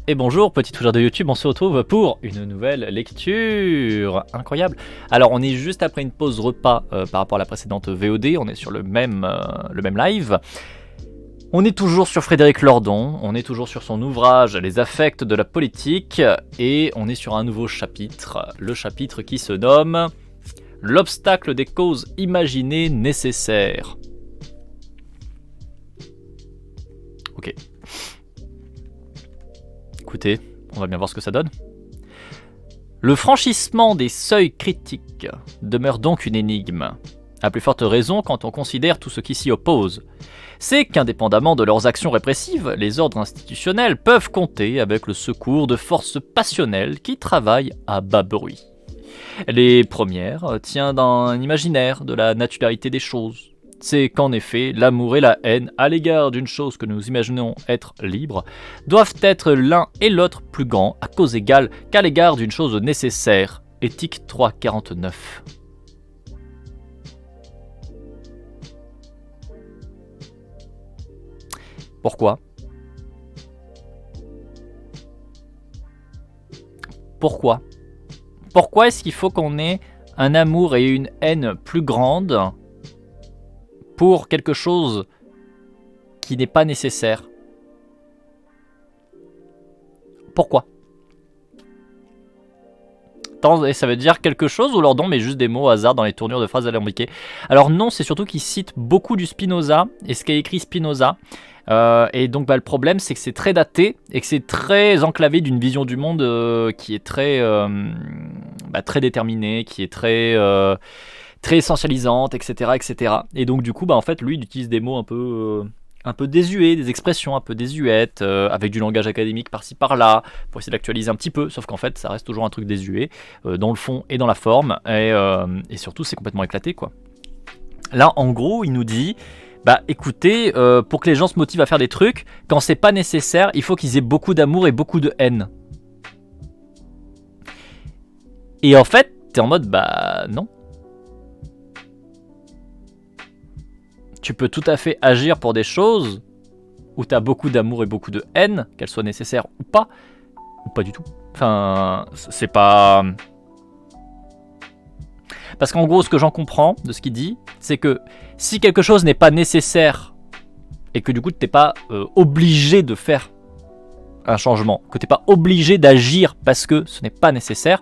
et bonjour, petit toucheur de YouTube, on se retrouve pour une nouvelle lecture. Incroyable. Alors on est juste après une pause repas par rapport à la précédente VOD, on est sur le même live. On est toujours sur Frédéric Lordon, on est toujours sur son ouvrage Les affects de la politique, et on est sur un nouveau chapitre, le chapitre qui se nomme L'obstacle des causes imaginées nécessaires. Ok. Écoutez, on va bien voir ce que ça donne. Le franchissement des seuils critiques demeure donc une énigme, à plus forte raison quand on considère tout ce qui s'y oppose. C'est qu'indépendamment de leurs actions répressives, les ordres institutionnels peuvent compter avec le secours de forces passionnelles qui travaillent à bas bruit. Les premières tiennent d'un imaginaire de la naturalité des choses. C'est qu'en effet, l'amour et la haine à l'égard d'une chose que nous imaginons être libre doivent être l'un et l'autre plus grands à cause égale qu'à l'égard d'une chose nécessaire. Éthique 3.49. Pourquoi ? Pourquoi est-ce qu'il faut qu'on ait un amour et une haine plus grandes pour quelque chose qui n'est pas nécessaire? Pourquoi? Et ça veut dire quelque chose ou Lordon met juste des mots au hasard dans les tournures de phrases alambiquées? Alors non, c'est surtout qu'il cite beaucoup du Spinoza et ce qu'a écrit Spinoza. Et donc le problème c'est que c'est très daté et que c'est très enclavé d'une vision du monde qui est très déterminée, qui est très essentialisante, etc., etc. Et donc du coup, en fait, lui, il utilise des mots un peu désuets, des expressions un peu désuètes, avec du langage académique par-ci par-là, pour essayer d'actualiser un petit peu, sauf qu'en fait, ça reste toujours un truc désuet, dans le fond et dans la forme, et surtout, c'est complètement éclaté, quoi. Là, en gros, il nous dit, écoutez, pour que les gens se motivent à faire des trucs, quand c'est pas nécessaire, il faut qu'ils aient beaucoup d'amour et beaucoup de haine. Et en fait, t'es en mode, non. Tu peux tout à fait agir pour des choses où tu as beaucoup d'amour et beaucoup de haine, qu'elles soient nécessaires ou pas du tout. Enfin, c'est pas... Parce qu'en gros, ce que j'en comprends de ce qu'il dit, c'est que si quelque chose n'est pas nécessaire et que du coup, tu n'es pas obligé de faire un changement, que tu n'es pas obligé d'agir parce que ce n'est pas nécessaire,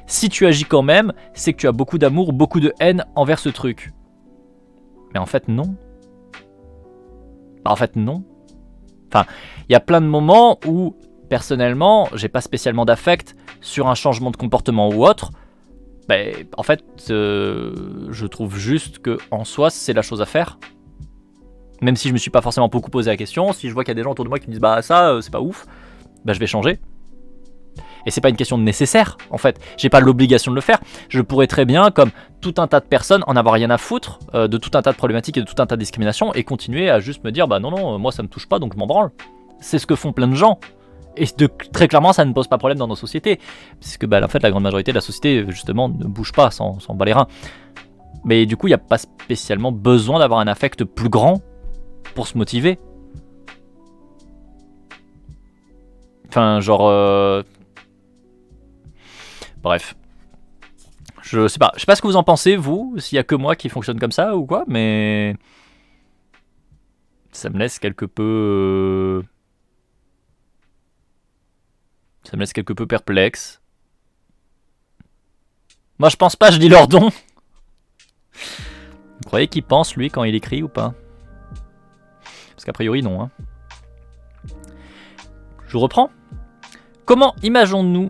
si tu agis quand même, c'est que tu as beaucoup d'amour, beaucoup de haine envers ce truc. Mais en fait, non. En fait, non. Enfin, il y a plein de moments où, personnellement, j'ai pas spécialement d'affect sur un changement de comportement ou autre. En fait, je trouve juste que en soi, c'est la chose à faire. Même si je me suis pas forcément beaucoup posé la question, si je vois qu'il y a des gens autour de moi qui me disent ça, c'est pas ouf, je vais changer. Et c'est pas une question de nécessaire, en fait. J'ai pas l'obligation de le faire. Je pourrais très bien, comme tout un tas de personnes, en avoir rien à foutre de tout un tas de problématiques et de tout un tas de discriminations et continuer à juste me dire non, moi ça me touche pas donc je m'en branle. C'est ce que font plein de gens. Et très clairement, ça ne pose pas problème dans nos sociétés. Puisque en fait, la grande majorité de la société, justement, ne bouge pas sans bat les reins. Mais du coup, il n'y a pas spécialement besoin d'avoir un affect plus grand pour se motiver. Enfin, genre... Bref. Je sais pas ce que vous en pensez, vous, s'il y a que moi qui fonctionne comme ça ou quoi, mais... Ça me laisse quelque peu... Ça me laisse quelque peu perplexe. Moi je pense pas, je dis Lordon. Vous croyez qu'il pense lui quand il écrit ou pas? Parce qu'a priori non. Hein. Je reprends. Comment imaginons-nous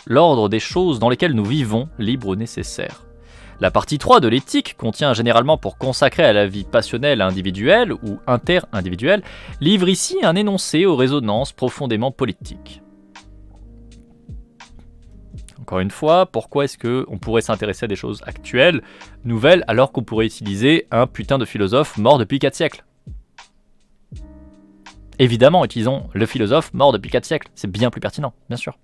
l'ordre des choses dans lesquelles nous vivons, libre ou nécessaire? La partie 3 de l'éthique contient généralement pour consacrer à la vie passionnelle individuelle ou inter-individuelle, livre ici un énoncé aux résonances profondément politiques. Encore une fois, pourquoi est-ce qu'on pourrait s'intéresser à des choses actuelles, nouvelles, alors qu'on pourrait utiliser un putain de philosophe mort depuis 4 siècles? Évidemment, utilisons le philosophe mort depuis 4 siècles, c'est bien plus pertinent, bien sûr.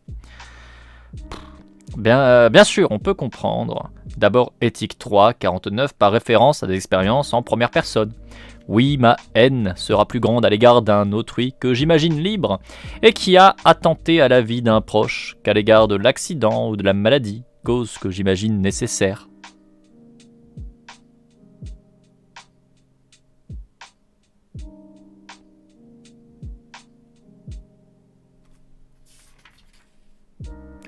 Bien sûr, on peut comprendre. D'abord, éthique 3, 49, par référence à des expériences en première personne. Oui, ma haine sera plus grande à l'égard d'un autrui que j'imagine libre et qui a attenté à la vie d'un proche qu'à l'égard de l'accident ou de la maladie, cause que j'imagine nécessaire.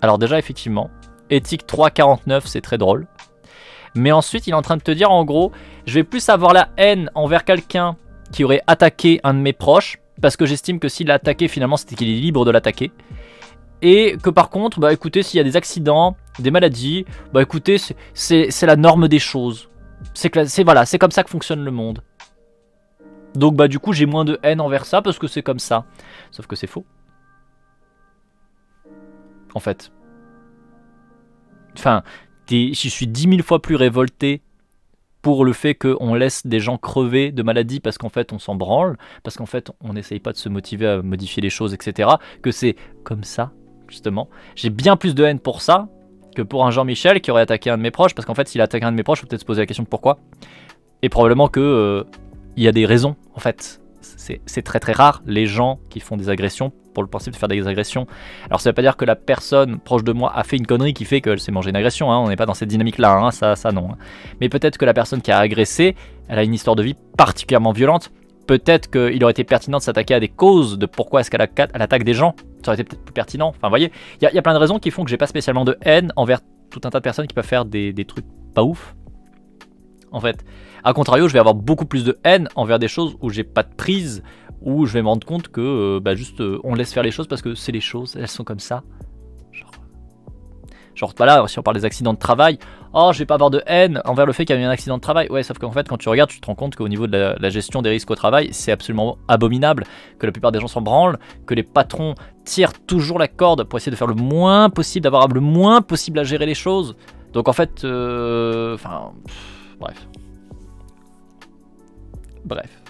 Alors déjà, effectivement, éthique 349, c'est très drôle. Mais ensuite, il est en train de te dire, en gros, je vais plus avoir la haine envers quelqu'un qui aurait attaqué un de mes proches, parce que j'estime que s'il l'a attaqué, finalement, c'était qu'il est libre de l'attaquer. Et que par contre, bah écoutez, s'il y a des accidents, des maladies, bah écoutez, c'est la norme des choses. Voilà, c'est comme ça que fonctionne le monde. Donc bah du coup, j'ai moins de haine envers ça, parce que c'est comme ça. Sauf que c'est faux. En fait. Enfin, je suis 10 000 fois plus révolté pour le fait qu'on laisse des gens crever de maladie parce qu'en fait on s'en branle, parce qu'en fait on n'essaye pas de se motiver à modifier les choses, etc. Que c'est comme ça, justement. J'ai bien plus de haine pour ça que pour un Jean-Michel qui aurait attaqué un de mes proches, parce qu'en fait s'il a attaqué un de mes proches, il faut peut-être se poser la question de pourquoi. Et probablement que il y a des raisons, en fait. C'est très très rare les gens qui font des agressions pour le principe de faire des agressions. Alors ça veut pas dire que la personne proche de moi a fait une connerie qui fait qu'elle s'est mangée une agression, hein, on n'est pas dans cette dynamique là, hein, ça non. Hein. Mais peut-être que la personne qui a agressé, elle a une histoire de vie particulièrement violente, peut-être qu'il aurait été pertinent de s'attaquer à des causes de pourquoi est-ce qu'elle attaque des gens, ça aurait été peut-être plus pertinent, enfin vous voyez, il y a plein de raisons qui font que j'ai pas spécialement de haine envers tout un tas de personnes qui peuvent faire des trucs pas ouf. En fait, a contrario, je vais avoir beaucoup plus de haine envers des choses où j'ai pas de prise, où je vais me rendre compte que on laisse faire les choses parce que c'est les choses, elles sont comme ça. Genre voilà, si on parle des accidents de travail, oh je vais pas avoir de haine envers le fait qu'il y a eu un accident de travail. Ouais, sauf qu'en fait quand tu regardes, tu te rends compte qu'au niveau de la gestion des risques au travail, c'est absolument abominable, que la plupart des gens s'en branlent, que les patrons tirent toujours la corde pour essayer de faire le moins possible, d'avoir le moins possible à gérer les choses. Donc en fait, Bref.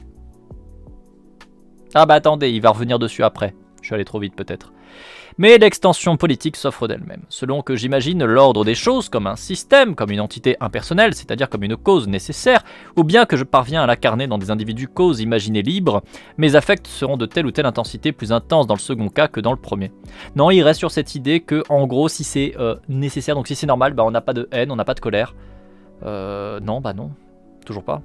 Ah bah attendez, il va revenir dessus après. Je suis allé trop vite peut-être. Mais l'extension politique s'offre d'elle-même, selon que j'imagine l'ordre des choses comme un système, comme une entité impersonnelle, c'est-à-dire comme une cause nécessaire, ou bien que je parviens à l'incarner dans des individus causes imaginées libres, mes affects seront de telle ou telle intensité plus intense dans le second cas que dans le premier. Non, il reste sur cette idée que, en gros, si c'est nécessaire, donc si c'est normal, bah on n'a pas de haine, on n'a pas de colère. Non, bah non, toujours pas.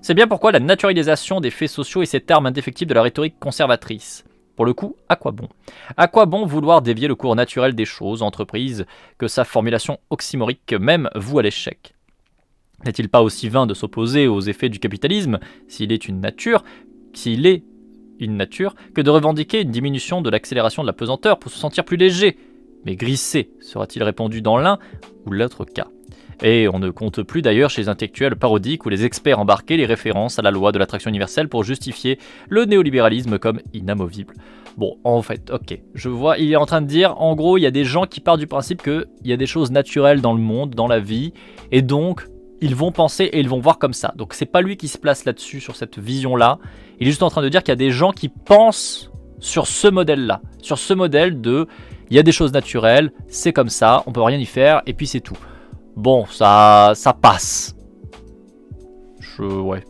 C'est bien pourquoi la naturalisation des faits sociaux est cette arme indéfectible de la rhétorique conservatrice. Pour le coup, à quoi bon? À quoi bon vouloir dévier le cours naturel des choses, entreprises, que sa formulation oxymorique même voue à l'échec? N'est-il pas aussi vain de s'opposer aux effets du capitalisme, s'il est une nature, que de revendiquer une diminution de l'accélération de la pesanteur pour se sentir plus léger? Mais grisser sera-t-il répandu dans l'un ou l'autre cas? Et on ne compte plus d'ailleurs chez les intellectuels parodiques où les experts embarquaient les références à la loi de l'attraction universelle pour justifier le néolibéralisme comme inamovible. Bon, en fait, ok, je vois, il est en train de dire, en gros, il y a des gens qui partent du principe qu'il y a des choses naturelles dans le monde, dans la vie, et donc ils vont penser et ils vont voir comme ça. Donc c'est pas lui qui se place là-dessus, sur cette vision-là, il est juste en train de dire qu'il y a des gens qui pensent sur ce modèle-là, sur ce modèle de, il y a des choses naturelles, c'est comme ça, on peut rien y faire, et puis c'est tout. Bon, ça passe. Ouais.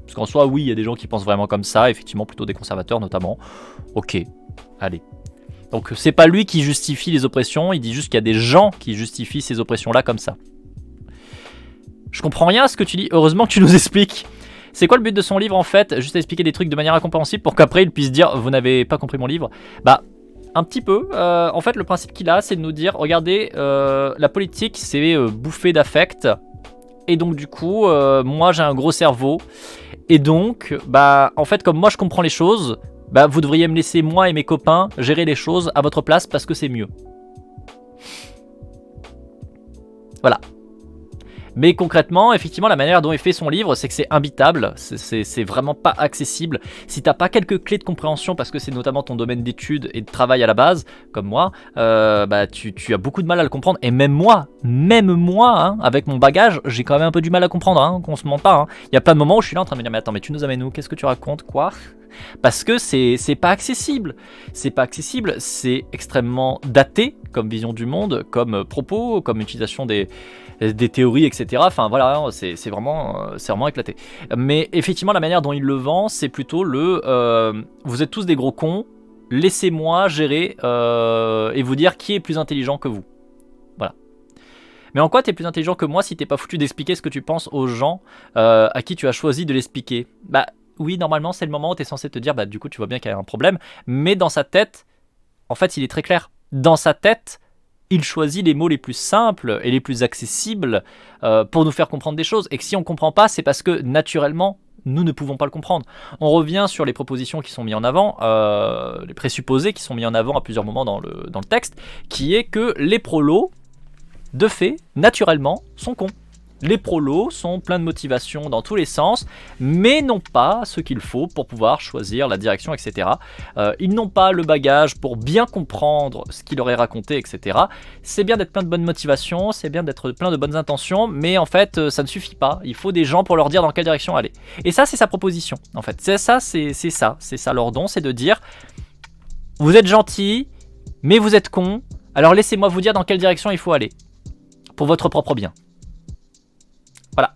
Parce qu'en soi, oui, il y a des gens qui pensent vraiment comme ça, effectivement, plutôt des conservateurs notamment. Ok, allez. Donc c'est pas lui qui justifie les oppressions, il dit juste qu'il y a des gens qui justifient ces oppressions-là comme ça. Je comprends rien à ce que tu dis, heureusement que tu nous expliques. C'est quoi le but de son livre en fait? Juste expliquer des trucs de manière incompréhensible pour qu'après il puisse dire « Vous n'avez pas compris mon livre ?» Bah... Un petit peu. En fait, le principe qu'il a, c'est de nous dire, regardez, la politique, c'est bouffé d'affect. Et donc, du coup, moi, j'ai un gros cerveau. Et donc, bah, en fait, comme moi, je comprends les choses, bah, vous devriez me laisser, moi et mes copains, gérer les choses à votre place parce que c'est mieux. Voilà. Mais concrètement, effectivement, la manière dont il fait son livre, c'est que c'est imbitable, c'est vraiment pas accessible. Si t'as pas quelques clés de compréhension, parce que c'est notamment ton domaine d'études et de travail à la base, comme moi, bah tu as beaucoup de mal à le comprendre. Et même moi, hein, avec mon bagage, j'ai quand même un peu du mal à comprendre, hein, qu'on se mente pas. Hein. Il y a plein de moments où je suis là en train de me dire, mais attends, mais tu nous amènes où? Qu'est-ce que tu racontes? Quoi? Parce que c'est pas accessible. C'est pas accessible, c'est extrêmement daté comme vision du monde, comme propos, comme utilisation des théories, etc. Enfin voilà, c'est vraiment éclaté. Mais effectivement, la manière dont il le vend, c'est plutôt vous êtes tous des gros cons, laissez-moi gérer et vous dire qui est plus intelligent que vous. Voilà. Mais en quoi t'es plus intelligent que moi si t'es pas foutu d'expliquer ce que tu penses aux gens à qui tu as choisi de l'expliquer? Bah oui, normalement c'est le moment où t'es censé te dire, bah du coup tu vois bien qu'il y a un problème, mais dans sa tête, en fait il est très clair. Dans sa tête, il choisit les mots les plus simples et les plus accessibles pour nous faire comprendre des choses. Et que si on ne comprend pas, c'est parce que naturellement, nous ne pouvons pas le comprendre. On revient sur les propositions qui sont mises en avant, les présupposés qui sont mis en avant à plusieurs moments dans le texte, qui est que les prolos, de fait, naturellement, sont cons. Les prolos sont pleins de motivation dans tous les sens, mais n'ont pas ce qu'il faut pour pouvoir choisir la direction, etc. Ils n'ont pas le bagage pour bien comprendre ce qu'il leur est raconté, etc. C'est bien d'être plein de bonnes motivations, c'est bien d'être plein de bonnes intentions, mais en fait, ça ne suffit pas. Il faut des gens pour leur dire dans quelle direction aller. Et ça, c'est sa proposition, en fait. C'est ça leur don, c'est de dire, vous êtes gentils, mais vous êtes cons, alors laissez-moi vous dire dans quelle direction il faut aller, pour votre propre bien. Voilà.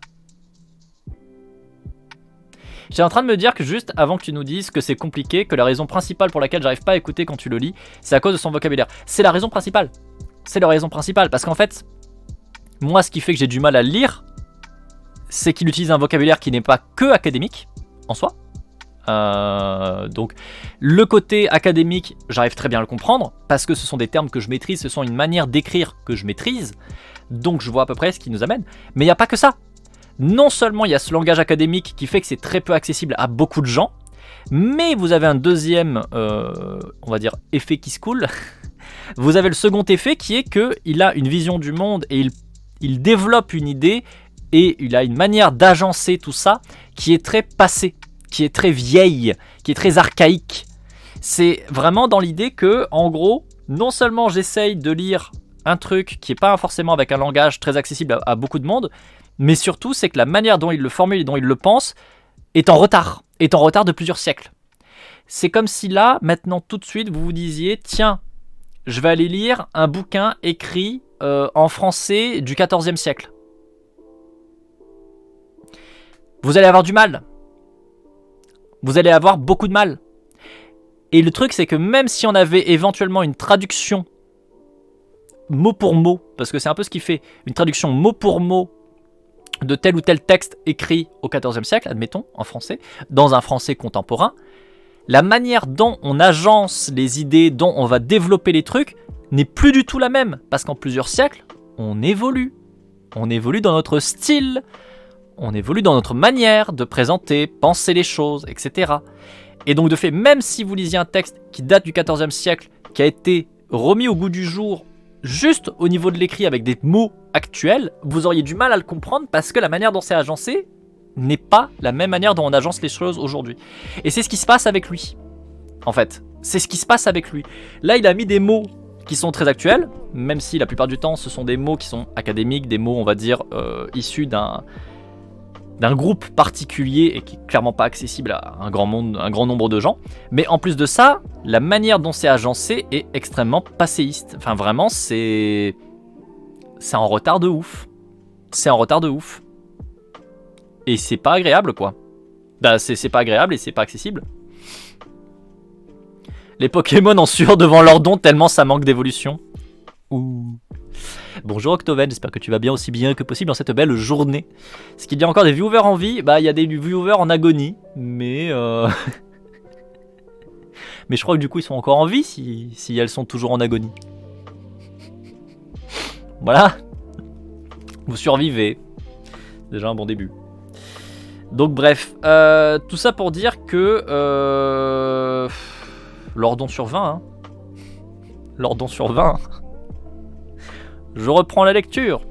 J'étais en train de me dire que juste avant que tu nous dises que c'est compliqué, que la raison principale pour laquelle j'arrive pas à écouter quand tu le lis, c'est à cause de son vocabulaire. C'est la raison principale. C'est la raison principale. Parce qu'en fait, moi, ce qui fait que j'ai du mal à le lire, c'est qu'il utilise un vocabulaire qui n'est pas que académique, en soi. Donc, le côté académique, j'arrive très bien à le comprendre, parce que ce sont des termes que je maîtrise, ce sont une manière d'écrire que je maîtrise. Donc, je vois à peu près ce qui nous amène. Mais il n'y a pas que ça. Non seulement il y a ce langage académique qui fait que c'est très peu accessible à beaucoup de gens, mais vous avez un deuxième, on va dire, effet qui se coule. Vous avez le second effet qui est qu'il a une vision du monde et il développe une idée et il a une manière d'agencer tout ça qui est très passée, qui est très vieille, qui est très archaïque. C'est vraiment dans l'idée que, en gros, non seulement j'essaye de lire un truc qui n'est pas forcément avec un langage très accessible à beaucoup de monde, mais surtout c'est que la manière dont il le formule et dont il le pense est en retard de plusieurs siècles. C'est comme si là, maintenant tout de suite, vous vous disiez, tiens, je vais aller lire un bouquin écrit en français du XIVe siècle. Vous allez avoir du mal. Vous allez avoir beaucoup de mal. Et le truc, c'est que même si on avait éventuellement une traduction mot pour mot, parce que c'est un peu ce qu'il fait, une traduction mot pour mot de tel ou tel texte écrit au XIVe siècle, admettons, en français, dans un français contemporain, la manière dont on agence les idées, dont on va développer les trucs, n'est plus du tout la même. Parce qu'en plusieurs siècles, on évolue. On évolue dans notre style, on évolue dans notre manière de présenter, penser les choses, etc. Et donc de fait, même si vous lisiez un texte qui date du XIVe siècle, qui a été remis au goût du jour, juste au niveau de l'écrit avec des mots actuels, vous auriez du mal à le comprendre parce que la manière dont c'est agencé n'est pas la même manière dont on agence les choses aujourd'hui. Et c'est ce qui se passe avec lui, en fait. C'est ce qui se passe avec lui. Là, il a mis des mots qui sont très actuels, même si la plupart du temps, ce sont des mots qui sont académiques, des mots, on va dire, issus d'un groupe particulier et qui est clairement pas accessible à un grand nombre de gens. Mais en plus de ça, la manière dont c'est agencé est extrêmement passéiste. Enfin vraiment, c'est en retard de ouf. C'est en retard de ouf. Et c'est pas agréable, quoi. Bah c'est pas agréable et c'est pas accessible. Les Pokémon en sueur devant leur don tellement ça manque d'évolution. Ouh. Bonjour Octoven, j'espère que tu vas bien aussi bien que possible dans cette belle journée. Est-ce qu'il y a encore des viewers en vie? Bah il y a des viewers en agonie, mais mais je crois que du coup ils sont encore en vie si elles sont toujours en agonie. Voilà. Vous survivez. Déjà un bon début. Donc bref, tout ça pour dire que Lordon sur 20, hein. Lordon sur 20. Je reprends la lecture.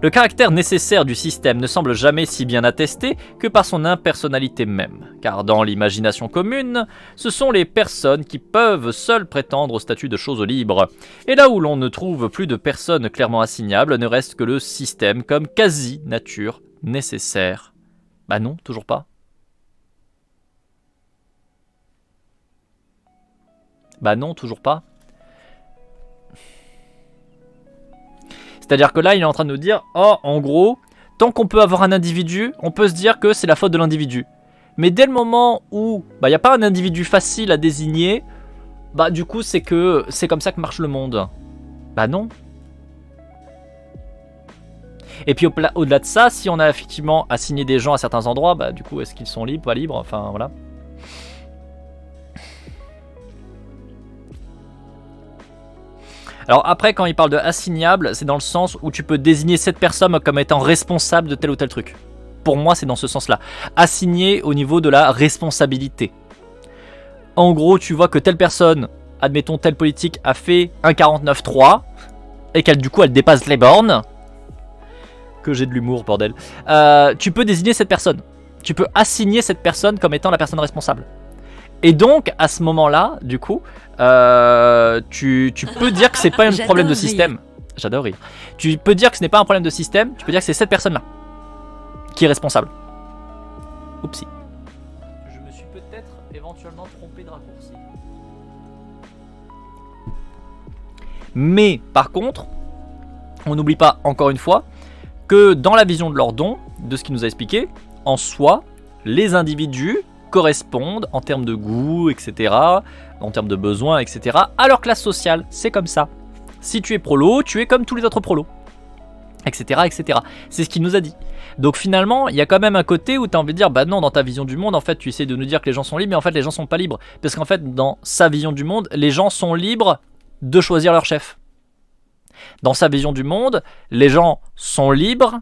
Le caractère nécessaire du système ne semble jamais si bien attesté que par son impersonnalité même, car dans l'imagination commune, ce sont les personnes qui peuvent seules prétendre au statut de choses libres. Et là où l'on ne trouve plus de personnes clairement assignables, ne reste que le système comme quasi-nature nécessaire. Bah non, toujours pas. Bah non, toujours pas. C'est-à-dire que là, il est en train de nous dire, oh, en gros, tant qu'on peut avoir un individu, on peut se dire que c'est la faute de l'individu. Mais dès le moment où il n'y a pas un individu facile à désigner, bah du coup, c'est que c'est comme ça que marche le monde. Bah non. Et puis au-delà de ça, si on a effectivement assigné des gens à certains endroits, bah du coup, est-ce qu'ils sont libres, pas libres? Enfin, voilà. Alors après, quand il parle de assignable, c'est dans le sens où tu peux désigner cette personne comme étant responsable de tel ou tel truc. Pour moi, c'est dans ce sens-là. Assigné au niveau de la responsabilité. En gros, tu vois que telle personne, admettons telle politique, a fait un 49.3 et qu'elle du coup elle dépasse les bornes. Que j'ai de l'humour, bordel. Tu peux désigner cette personne. Tu peux assigner cette personne comme étant la personne responsable. Et donc, à ce moment-là, du coup, tu peux dire que c'est pas un problème de système. J'adore rire. Tu peux dire que ce n'est pas un problème de système, tu peux dire que c'est cette personne-là qui est responsable. Oupsie. Je me suis peut-être éventuellement trompé de raccourci. Mais, par contre, on n'oublie pas, encore une fois, que dans la vision de Lordon, de ce qu'il nous a expliqué, en soi, les individus correspondent en termes de goût, etc., en termes de besoins, etc., à leur classe sociale. C'est comme ça. Si tu es prolo, tu es comme tous les autres prolos, etc., etc. C'est ce qu'il nous a dit. Donc finalement, il y a quand même un côté où tu as envie de dire, bah non, dans ta vision du monde, en fait, tu essaies de nous dire que les gens sont libres, mais en fait, les gens sont pas libres. Parce qu'en fait, dans sa vision du monde, les gens sont libres de choisir leur chef. Dans sa vision du monde, les gens sont libres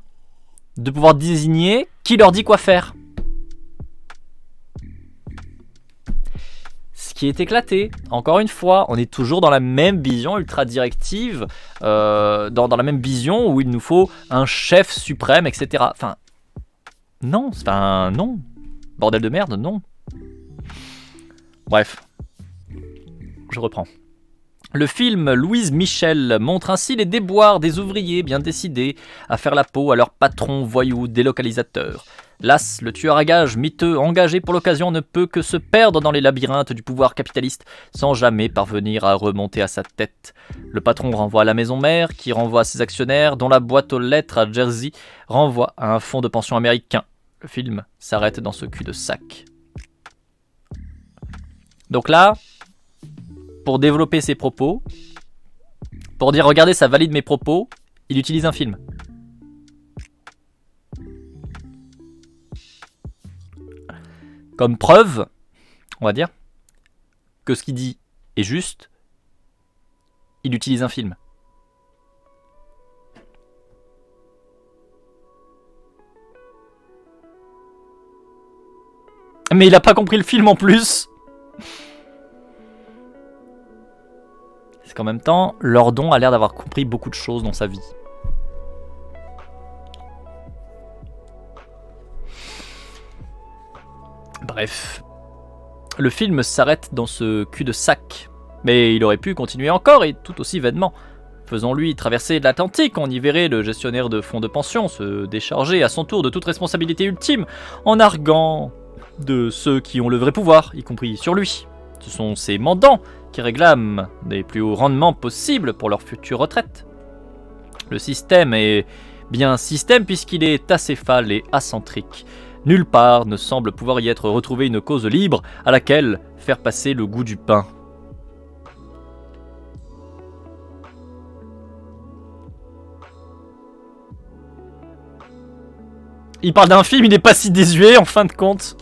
de pouvoir désigner qui leur dit quoi faire. Ce qui est éclaté, encore une fois, on est toujours dans la même vision ultra directive, dans la même vision où il nous faut un chef suprême, etc. Enfin, non, non. Bordel de merde, non. Bref, je reprends. Le film Louise Michel montre ainsi les déboires des ouvriers bien décidés à faire la peau à leur patron voyou délocalisateur. Las, le tueur à gages miteux engagé pour l'occasion ne peut que se perdre dans les labyrinthes du pouvoir capitaliste sans jamais parvenir à remonter à sa tête. Le patron renvoie à la maison mère, qui renvoie à ses actionnaires, dont la boîte aux lettres à Jersey renvoie à un fonds de pension américain. Le film s'arrête dans ce cul-de-sac. Donc là, pour développer ses propos, pour dire regardez ça valide mes propos, il utilise un film. Comme preuve, on va dire, que ce qu'il dit est juste, il utilise un film. Mais il a pas compris le film en plus. C'est qu'en même temps, Lordon a l'air d'avoir compris beaucoup de choses dans sa vie. Bref, le film s'arrête dans ce cul-de-sac, mais il aurait pu continuer encore et tout aussi vainement. Faisons-lui traverser l'Atlantique, on y verrait le gestionnaire de fonds de pension se décharger à son tour de toute responsabilité ultime en arguant de ceux qui ont le vrai pouvoir, y compris sur lui. Ce sont ces mandants qui réclament des plus hauts rendements possibles pour leur future retraite. Le système est bien système puisqu'il est acéphale et acentrique. Nulle part ne semble pouvoir y être retrouvée une cause libre à laquelle faire passer le goût du pain. Il parle d'un film, il n'est pas si désuet en fin de compte.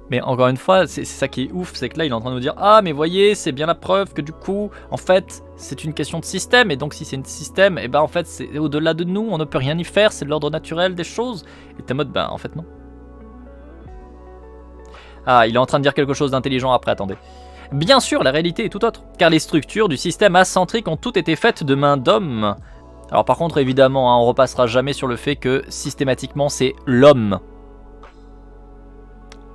Mais encore une fois, c'est ça qui est ouf, c'est que là il est en train de nous dire « Ah mais voyez, c'est bien la preuve que du coup, en fait, c'est une question de système, et donc si c'est un système, et ben en fait c'est au-delà de nous, on ne peut rien y faire, c'est l'ordre naturel des choses. » Et t'es en mode « Ben en fait non. » Ah, il est en train de dire quelque chose d'intelligent après, attendez. Bien sûr, la réalité est tout autre, car les structures du système acentrique ont toutes été faites de main d'homme. Alors par contre, évidemment, hein, on repassera jamais sur le fait que systématiquement c'est l'homme.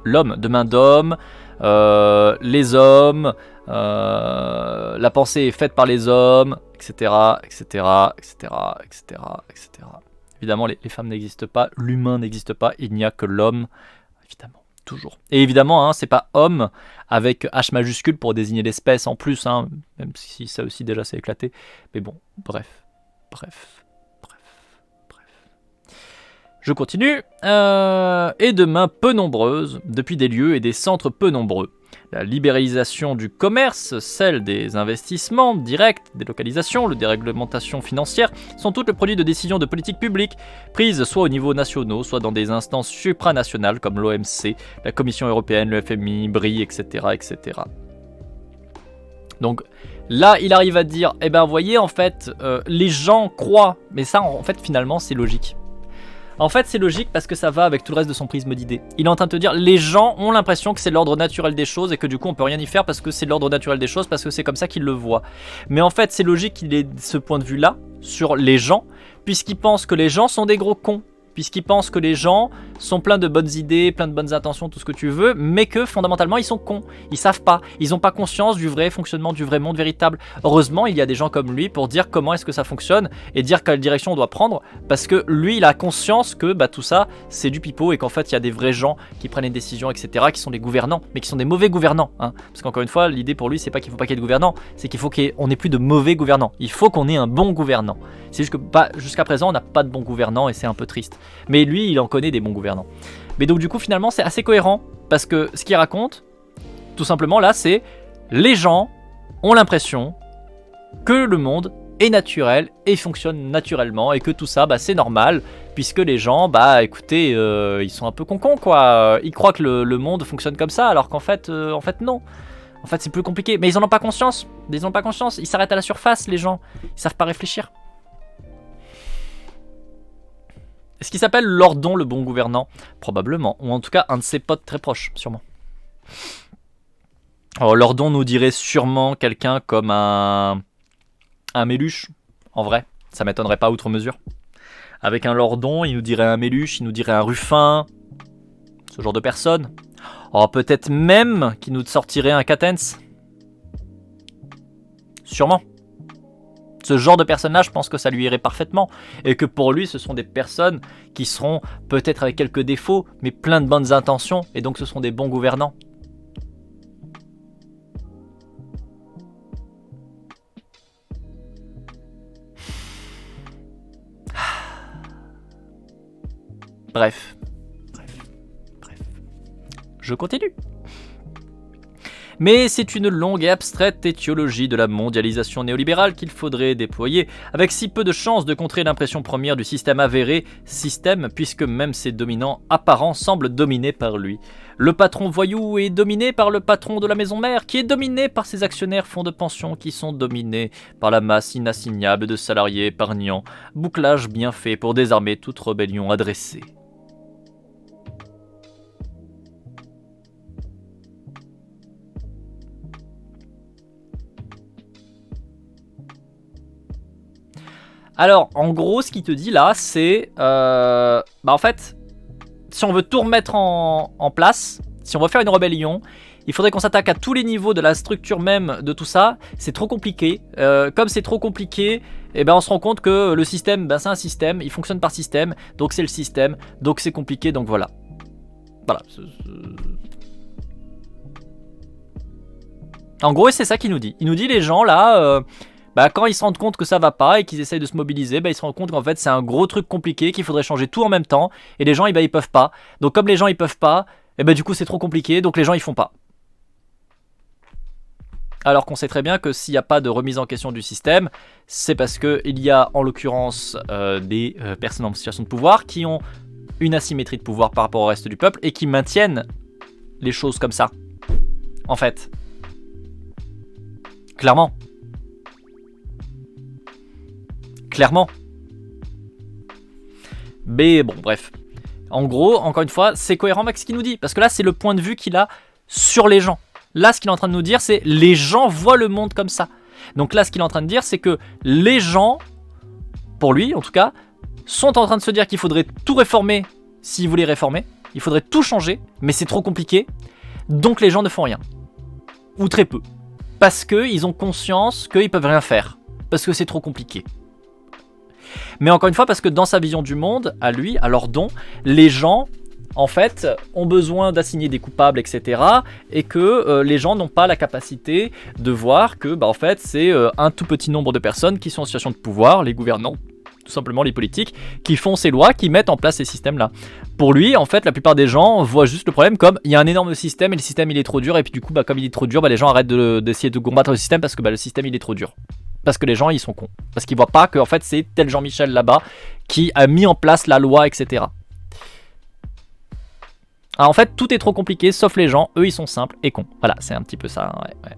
L'homme, de main d'homme, les hommes, la pensée est faite par les hommes, etc., etc., etc., etc., etc. Évidemment, les femmes n'existent pas, l'humain n'existe pas, il n'y a que l'homme, évidemment, toujours. Et évidemment, hein, c'est pas homme avec H majuscule pour désigner l'espèce en plus, hein, même si ça aussi déjà s'est éclaté. Mais bon, bref. Je continue. Et de mains peu nombreuses, depuis des lieux et des centres peu nombreux. La libéralisation du commerce, celle des investissements directs, des localisations, le déréglementation financière sont toutes le produit de décisions de politique publique prises soit au niveau national, soit dans des instances supranationales comme l'OMC, la Commission européenne, le FMI, BRI, etc., etc. Donc là, il arrive à dire, eh ben, vous voyez, en fait, les gens croient, mais ça, en fait, finalement, c'est logique. En fait, c'est logique parce que ça va avec tout le reste de son prisme d'idées. Il est en train de te dire, les gens ont l'impression que c'est l'ordre naturel des choses et que du coup on peut rien y faire parce que c'est l'ordre naturel des choses, parce que c'est comme ça qu'ils le voient. Mais en fait, c'est logique qu'il ait ce point de vue-là sur les gens, puisqu'il pense que les gens sont des gros cons. Puisqu'ils pensent que les gens sont pleins de bonnes idées, plein de bonnes intentions, tout ce que tu veux, mais que fondamentalement ils sont cons, ils savent pas, ils n'ont pas conscience du vrai fonctionnement, du vrai monde véritable. Heureusement, il y a des gens comme lui pour dire comment est-ce que ça fonctionne et dire quelle direction on doit prendre, parce que lui, il a conscience que bah, tout ça, c'est du pipeau et qu'en fait, il y a des vrais gens qui prennent les décisions, etc., qui sont des gouvernants, mais qui sont des mauvais gouvernants. Hein. Parce qu'encore une fois, l'idée pour lui, c'est pas qu'il faut pas qu'il y ait de gouvernants, c'est qu'il faut qu'on ait plus de mauvais gouvernants. Il faut qu'on ait un bon gouvernant. C'est juste que jusqu'à présent, on n'a pas de bons gouvernants et c'est un peu triste. Mais lui, il en connaît des bons gouvernants. Mais donc du coup, finalement, c'est assez cohérent. Parce que ce qu'il raconte, tout simplement, là, c'est les gens ont l'impression que le monde est naturel et fonctionne naturellement. Et que tout ça, bah, c'est normal. Puisque les gens, bah, écoutez, ils sont un peu concons, quoi. Ils croient que le monde fonctionne comme ça, alors qu'en fait, non. En fait, c'est plus compliqué. Mais ils en ont pas conscience. Ils en ont pas conscience. Ils s'arrêtent à la surface, les gens. Ils savent pas réfléchir. Est-ce qu'il s'appelle Lordon le bon gouvernant? Probablement, ou en tout cas un de ses potes très proches, sûrement. Alors Lordon nous dirait sûrement quelqu'un comme un Méluche, en vrai, ça m'étonnerait pas outre mesure. Avec un Lordon, il nous dirait un Méluche, il nous dirait un Ruffin, ce genre de personne. Oh, peut-être même qu'il nous sortirait un Catens. Sûrement. Ce genre de personnes-là, je pense que ça lui irait parfaitement. Et que pour lui, ce sont des personnes qui seront peut-être avec quelques défauts, mais plein de bonnes intentions. Et donc ce seront des bons gouvernants. Bref. Je continue. Mais c'est une longue et abstraite étiologie de la mondialisation néolibérale qu'il faudrait déployer, avec si peu de chances de contrer l'impression première du système avéré, système, puisque même ses dominants apparents semblent dominés par lui. Le patron voyou est dominé par le patron de la maison mère, qui est dominé par ses actionnaires fonds de pension, qui sont dominés par la masse inassignable de salariés épargnants, bouclage bien fait pour désarmer toute rébellion adressée. Alors, en gros, ce qu'il te dit là, c'est... en fait, si on veut tout remettre en place, si on veut faire une rébellion, il faudrait qu'on s'attaque à tous les niveaux de la structure même de tout ça. C'est trop compliqué. Comme c'est trop compliqué, eh ben, on se rend compte que le système, ben, c'est un système, il fonctionne par système, donc c'est le système, donc c'est compliqué, donc voilà. Voilà. En gros, c'est ça qu'il nous dit. Il nous dit, les gens, là... quand ils se rendent compte que ça va pas et qu'ils essayent de se mobiliser, ils se rendent compte qu'en fait c'est un gros truc compliqué, qu'il faudrait changer tout en même temps, et les gens ils peuvent pas. Donc comme les gens ils peuvent pas, du coup c'est trop compliqué, donc les gens ils font pas. Alors qu'on sait très bien que s'il n'y a pas de remise en question du système, c'est parce qu'il y a en l'occurrence des personnes en situation de pouvoir qui ont une asymétrie de pouvoir par rapport au reste du peuple et qui maintiennent les choses comme ça. En fait. Clairement. Mais bon, bref. En gros, encore une fois, c'est cohérent avec ce qu'il nous dit. Parce que là, c'est le point de vue qu'il a sur les gens. Là, ce qu'il est en train de nous dire, c'est les gens voient le monde comme ça. Donc là, ce qu'il est en train de dire, c'est que les gens, pour lui en tout cas, sont en train de se dire qu'il faudrait tout réformer s'ils voulaient réformer. Il faudrait tout changer, mais c'est trop compliqué. Donc les gens ne font rien. Ou très peu. Parce qu'ils ont conscience qu'ils peuvent rien faire. Parce que c'est trop compliqué. Mais encore une fois, parce que dans sa vision du monde, à lui, à leur don, les gens, en fait, ont besoin d'assigner des coupables, etc. Et que les gens n'ont pas la capacité de voir que, en fait, c'est un tout petit nombre de personnes qui sont en situation de pouvoir, les gouvernants, tout simplement les politiques, qui font ces lois, qui mettent en place ces systèmes-là. Pour lui, en fait, la plupart des gens voient juste le problème comme il y a un énorme système et le système il est trop dur, et puis du coup, comme il est trop dur, les gens arrêtent d'essayer de combattre le système parce que le système il est trop dur. Parce que les gens ils sont cons. Parce qu'ils voient pas que en fait c'est tel Jean-Michel là-bas qui a mis en place la loi, etc. Alors, en fait, tout est trop compliqué, sauf les gens, eux ils sont simples et cons. Voilà, c'est un petit peu ça. Ouais.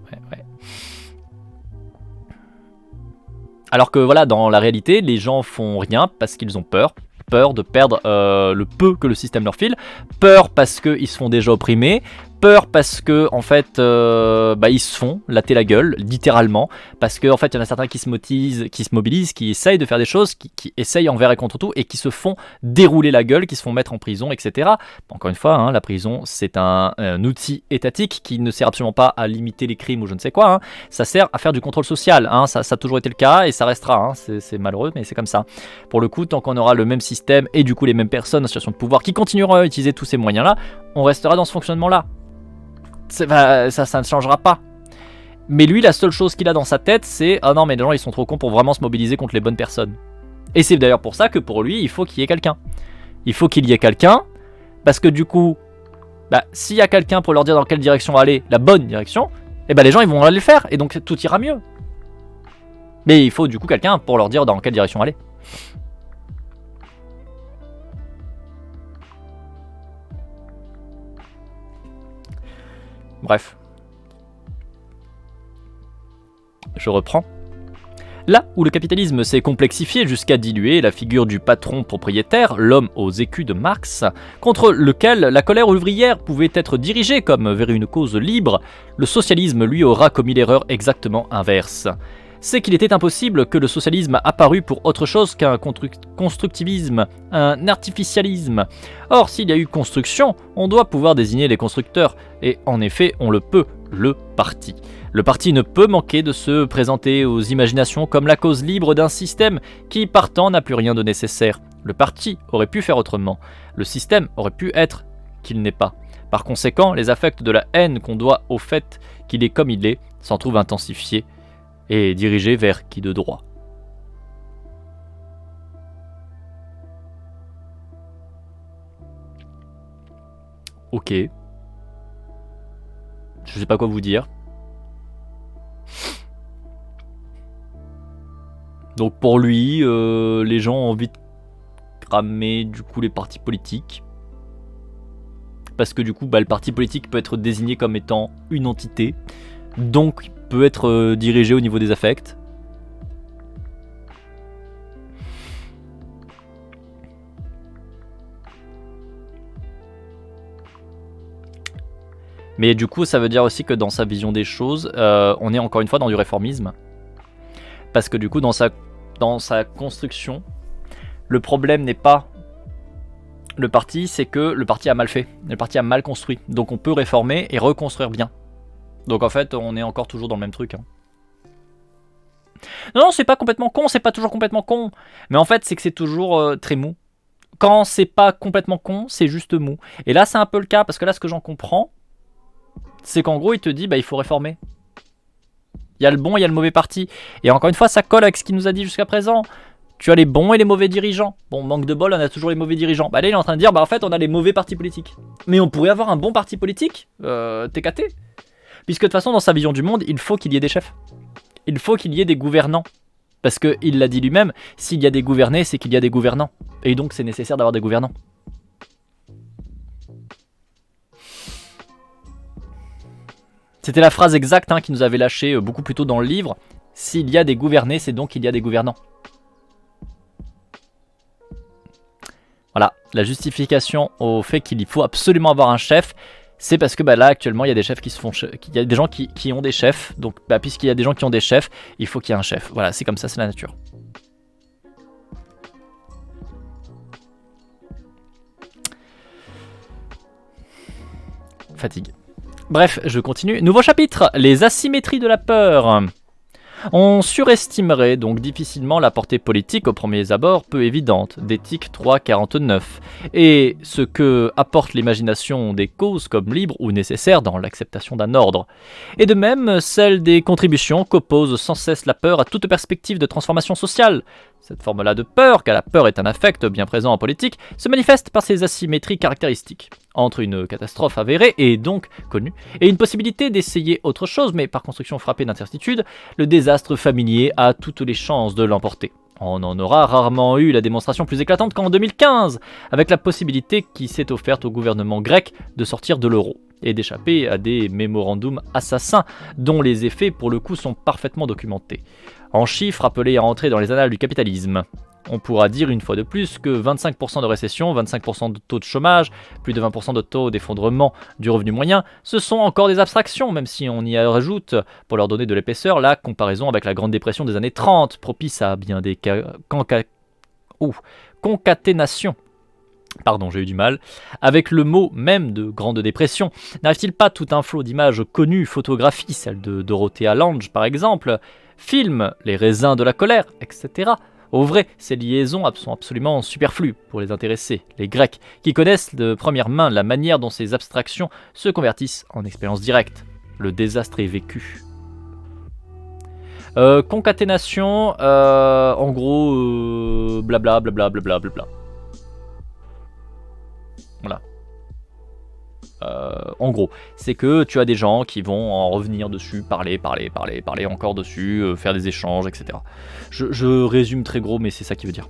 Alors que voilà, dans la réalité, les gens font rien parce qu'ils ont peur. Peur de perdre le peu que le système leur file. Peur parce qu'ils se font déjà opprimer. Peur parce que en fait ils se font latter la gueule littéralement, parce que en fait il y en a certains qui se mobilisent, qui essayent de faire des choses, qui essayent envers et contre tout et qui se font dérouler la gueule, qui se font mettre en prison, etc. Encore une fois, la prison c'est un outil étatique qui ne sert absolument pas à limiter les crimes ou je ne sais quoi, ça sert à faire du contrôle social, ça a toujours été le cas et ça restera, c'est malheureux mais c'est comme ça. Pour le coup, tant qu'on aura le même système et du coup les mêmes personnes en situation de pouvoir qui continueront à utiliser tous ces moyens là, on restera dans ce fonctionnement là. Ça ne changera pas. Mais lui, la seule chose qu'il a dans sa tête, c'est ah non, mais les gens ils sont trop cons pour vraiment se mobiliser contre les bonnes personnes. Et c'est d'ailleurs pour ça que pour lui, il faut qu'il y ait quelqu'un. Il faut qu'il y ait quelqu'un, parce que du coup, s'il y a quelqu'un pour leur dire dans quelle direction aller, la bonne direction, les gens ils vont aller le faire et donc tout ira mieux. Mais il faut du coup quelqu'un pour leur dire dans quelle direction aller. Bref. Je reprends. Là où le capitalisme s'est complexifié jusqu'à diluer la figure du patron propriétaire, l'homme aux écus de Marx, contre lequel la colère ouvrière pouvait être dirigée comme vers une cause libre, le socialisme lui aura commis l'erreur exactement inverse. C'est qu'il était impossible que le socialisme apparût pour autre chose qu'un constructivisme, un artificialisme. Or, s'il y a eu construction, on doit pouvoir désigner les constructeurs, et en effet, on le peut, le parti. Le parti ne peut manquer de se présenter aux imaginations comme la cause libre d'un système qui, partant, n'a plus rien de nécessaire. Le parti aurait pu faire autrement. Le système aurait pu être qu'il n'est pas. Par conséquent, les affects de la haine qu'on doit au fait qu'il est comme il est s'en trouvent intensifiés et dirigés vers qui de droit. Ok. Je sais pas quoi vous dire. Donc pour lui, les gens ont envie de cramer du coup les partis politiques. Parce que du coup, le parti politique peut être désigné comme étant une entité. Donc peut être dirigé au niveau des affects. Mais du coup, ça veut dire aussi que dans sa vision des choses, on est encore une fois dans du réformisme. Parce que du coup, dans sa construction, le problème n'est pas le parti, c'est que le parti a mal fait. Le parti a mal construit. Donc on peut réformer et reconstruire bien. Donc en fait, on est encore toujours dans le même truc. Non, c'est pas complètement con, c'est pas toujours complètement con. Mais en fait, c'est que c'est toujours très mou. Quand c'est pas complètement con, c'est juste mou. Et là, c'est un peu le cas, parce que là, ce que j'en comprends, c'est qu'en gros, il te dit, il faut réformer. Il y a le bon, il y a le mauvais parti. Et encore une fois, ça colle avec ce qu'il nous a dit jusqu'à présent. Tu as les bons et les mauvais dirigeants. Bon, manque de bol, on a toujours les mauvais dirigeants. Là, il est en train de dire, en fait, on a les mauvais partis politiques. Mais on pourrait avoir un bon parti politique, TKT. Puisque de toute façon, dans sa vision du monde, il faut qu'il y ait des chefs. Il faut qu'il y ait des gouvernants. Parce qu'il l'a dit lui-même, s'il y a des gouvernés, c'est qu'il y a des gouvernants. Et donc, c'est nécessaire d'avoir des gouvernants. C'était la phrase exacte qu'il nous avait lâchée beaucoup plus tôt dans le livre. S'il y a des gouvernés, c'est donc qu'il y a des gouvernants. Voilà, la justification au fait qu'il faut absolument avoir un chef, c'est parce que là actuellement il y a des chefs qui se font, il y a des gens qui ont des chefs, donc puisqu'il y a des gens qui ont des chefs, il faut qu'il y ait un chef. Voilà, c'est comme ça, c'est la nature. Fatigue. Bref, je continue. Nouveau chapitre, les asymétries de la peur. On surestimerait donc difficilement la portée politique aux premiers abords peu évidente d'Éthique 3.49 et ce que apporte l'imagination des causes comme libres ou nécessaires dans l'acceptation d'un ordre. Et de même, celle des contributions qu'oppose sans cesse la peur à toute perspective de transformation sociale. Cette forme-là de peur, car la peur est un affect bien présent en politique, se manifeste par ses asymétries caractéristiques. Entre une catastrophe avérée et donc connue, et une possibilité d'essayer autre chose, mais par construction frappée d'incertitude, le désastre familier a toutes les chances de l'emporter. On en aura rarement eu la démonstration plus éclatante qu'en 2015, avec la possibilité qui s'est offerte au gouvernement grec de sortir de l'euro et d'échapper à des mémorandums assassins dont les effets pour le coup sont parfaitement documentés. En chiffres appelés à entrer dans les annales du capitalisme. On pourra dire une fois de plus que 25% de récession, 25% de taux de chômage, plus de 20% de taux d'effondrement du revenu moyen, ce sont encore des abstractions, même si on y rajoute, pour leur donner de l'épaisseur, la comparaison avec la Grande Dépression des années 30, propice à bien des concaténations. Pardon, j'ai eu du mal. Avec le mot même de Grande Dépression, n'arrive-t-il pas tout un flot d'images connues, photographies, celle de Dorothea Lange par exemple, films, les raisins de la colère, etc. Au vrai, ces liaisons sont absolument superflues pour les intéressés, les Grecs, qui connaissent de première main la manière dont ces abstractions se convertissent en expérience directe. Le désastre est vécu. Concaténation, en gros, blabla, blabla, blabla, blabla. Voilà. En gros, c'est que tu as des gens qui vont en revenir dessus, parler encore dessus, faire des échanges, etc. Je résume très gros, mais c'est ça qui veut dire.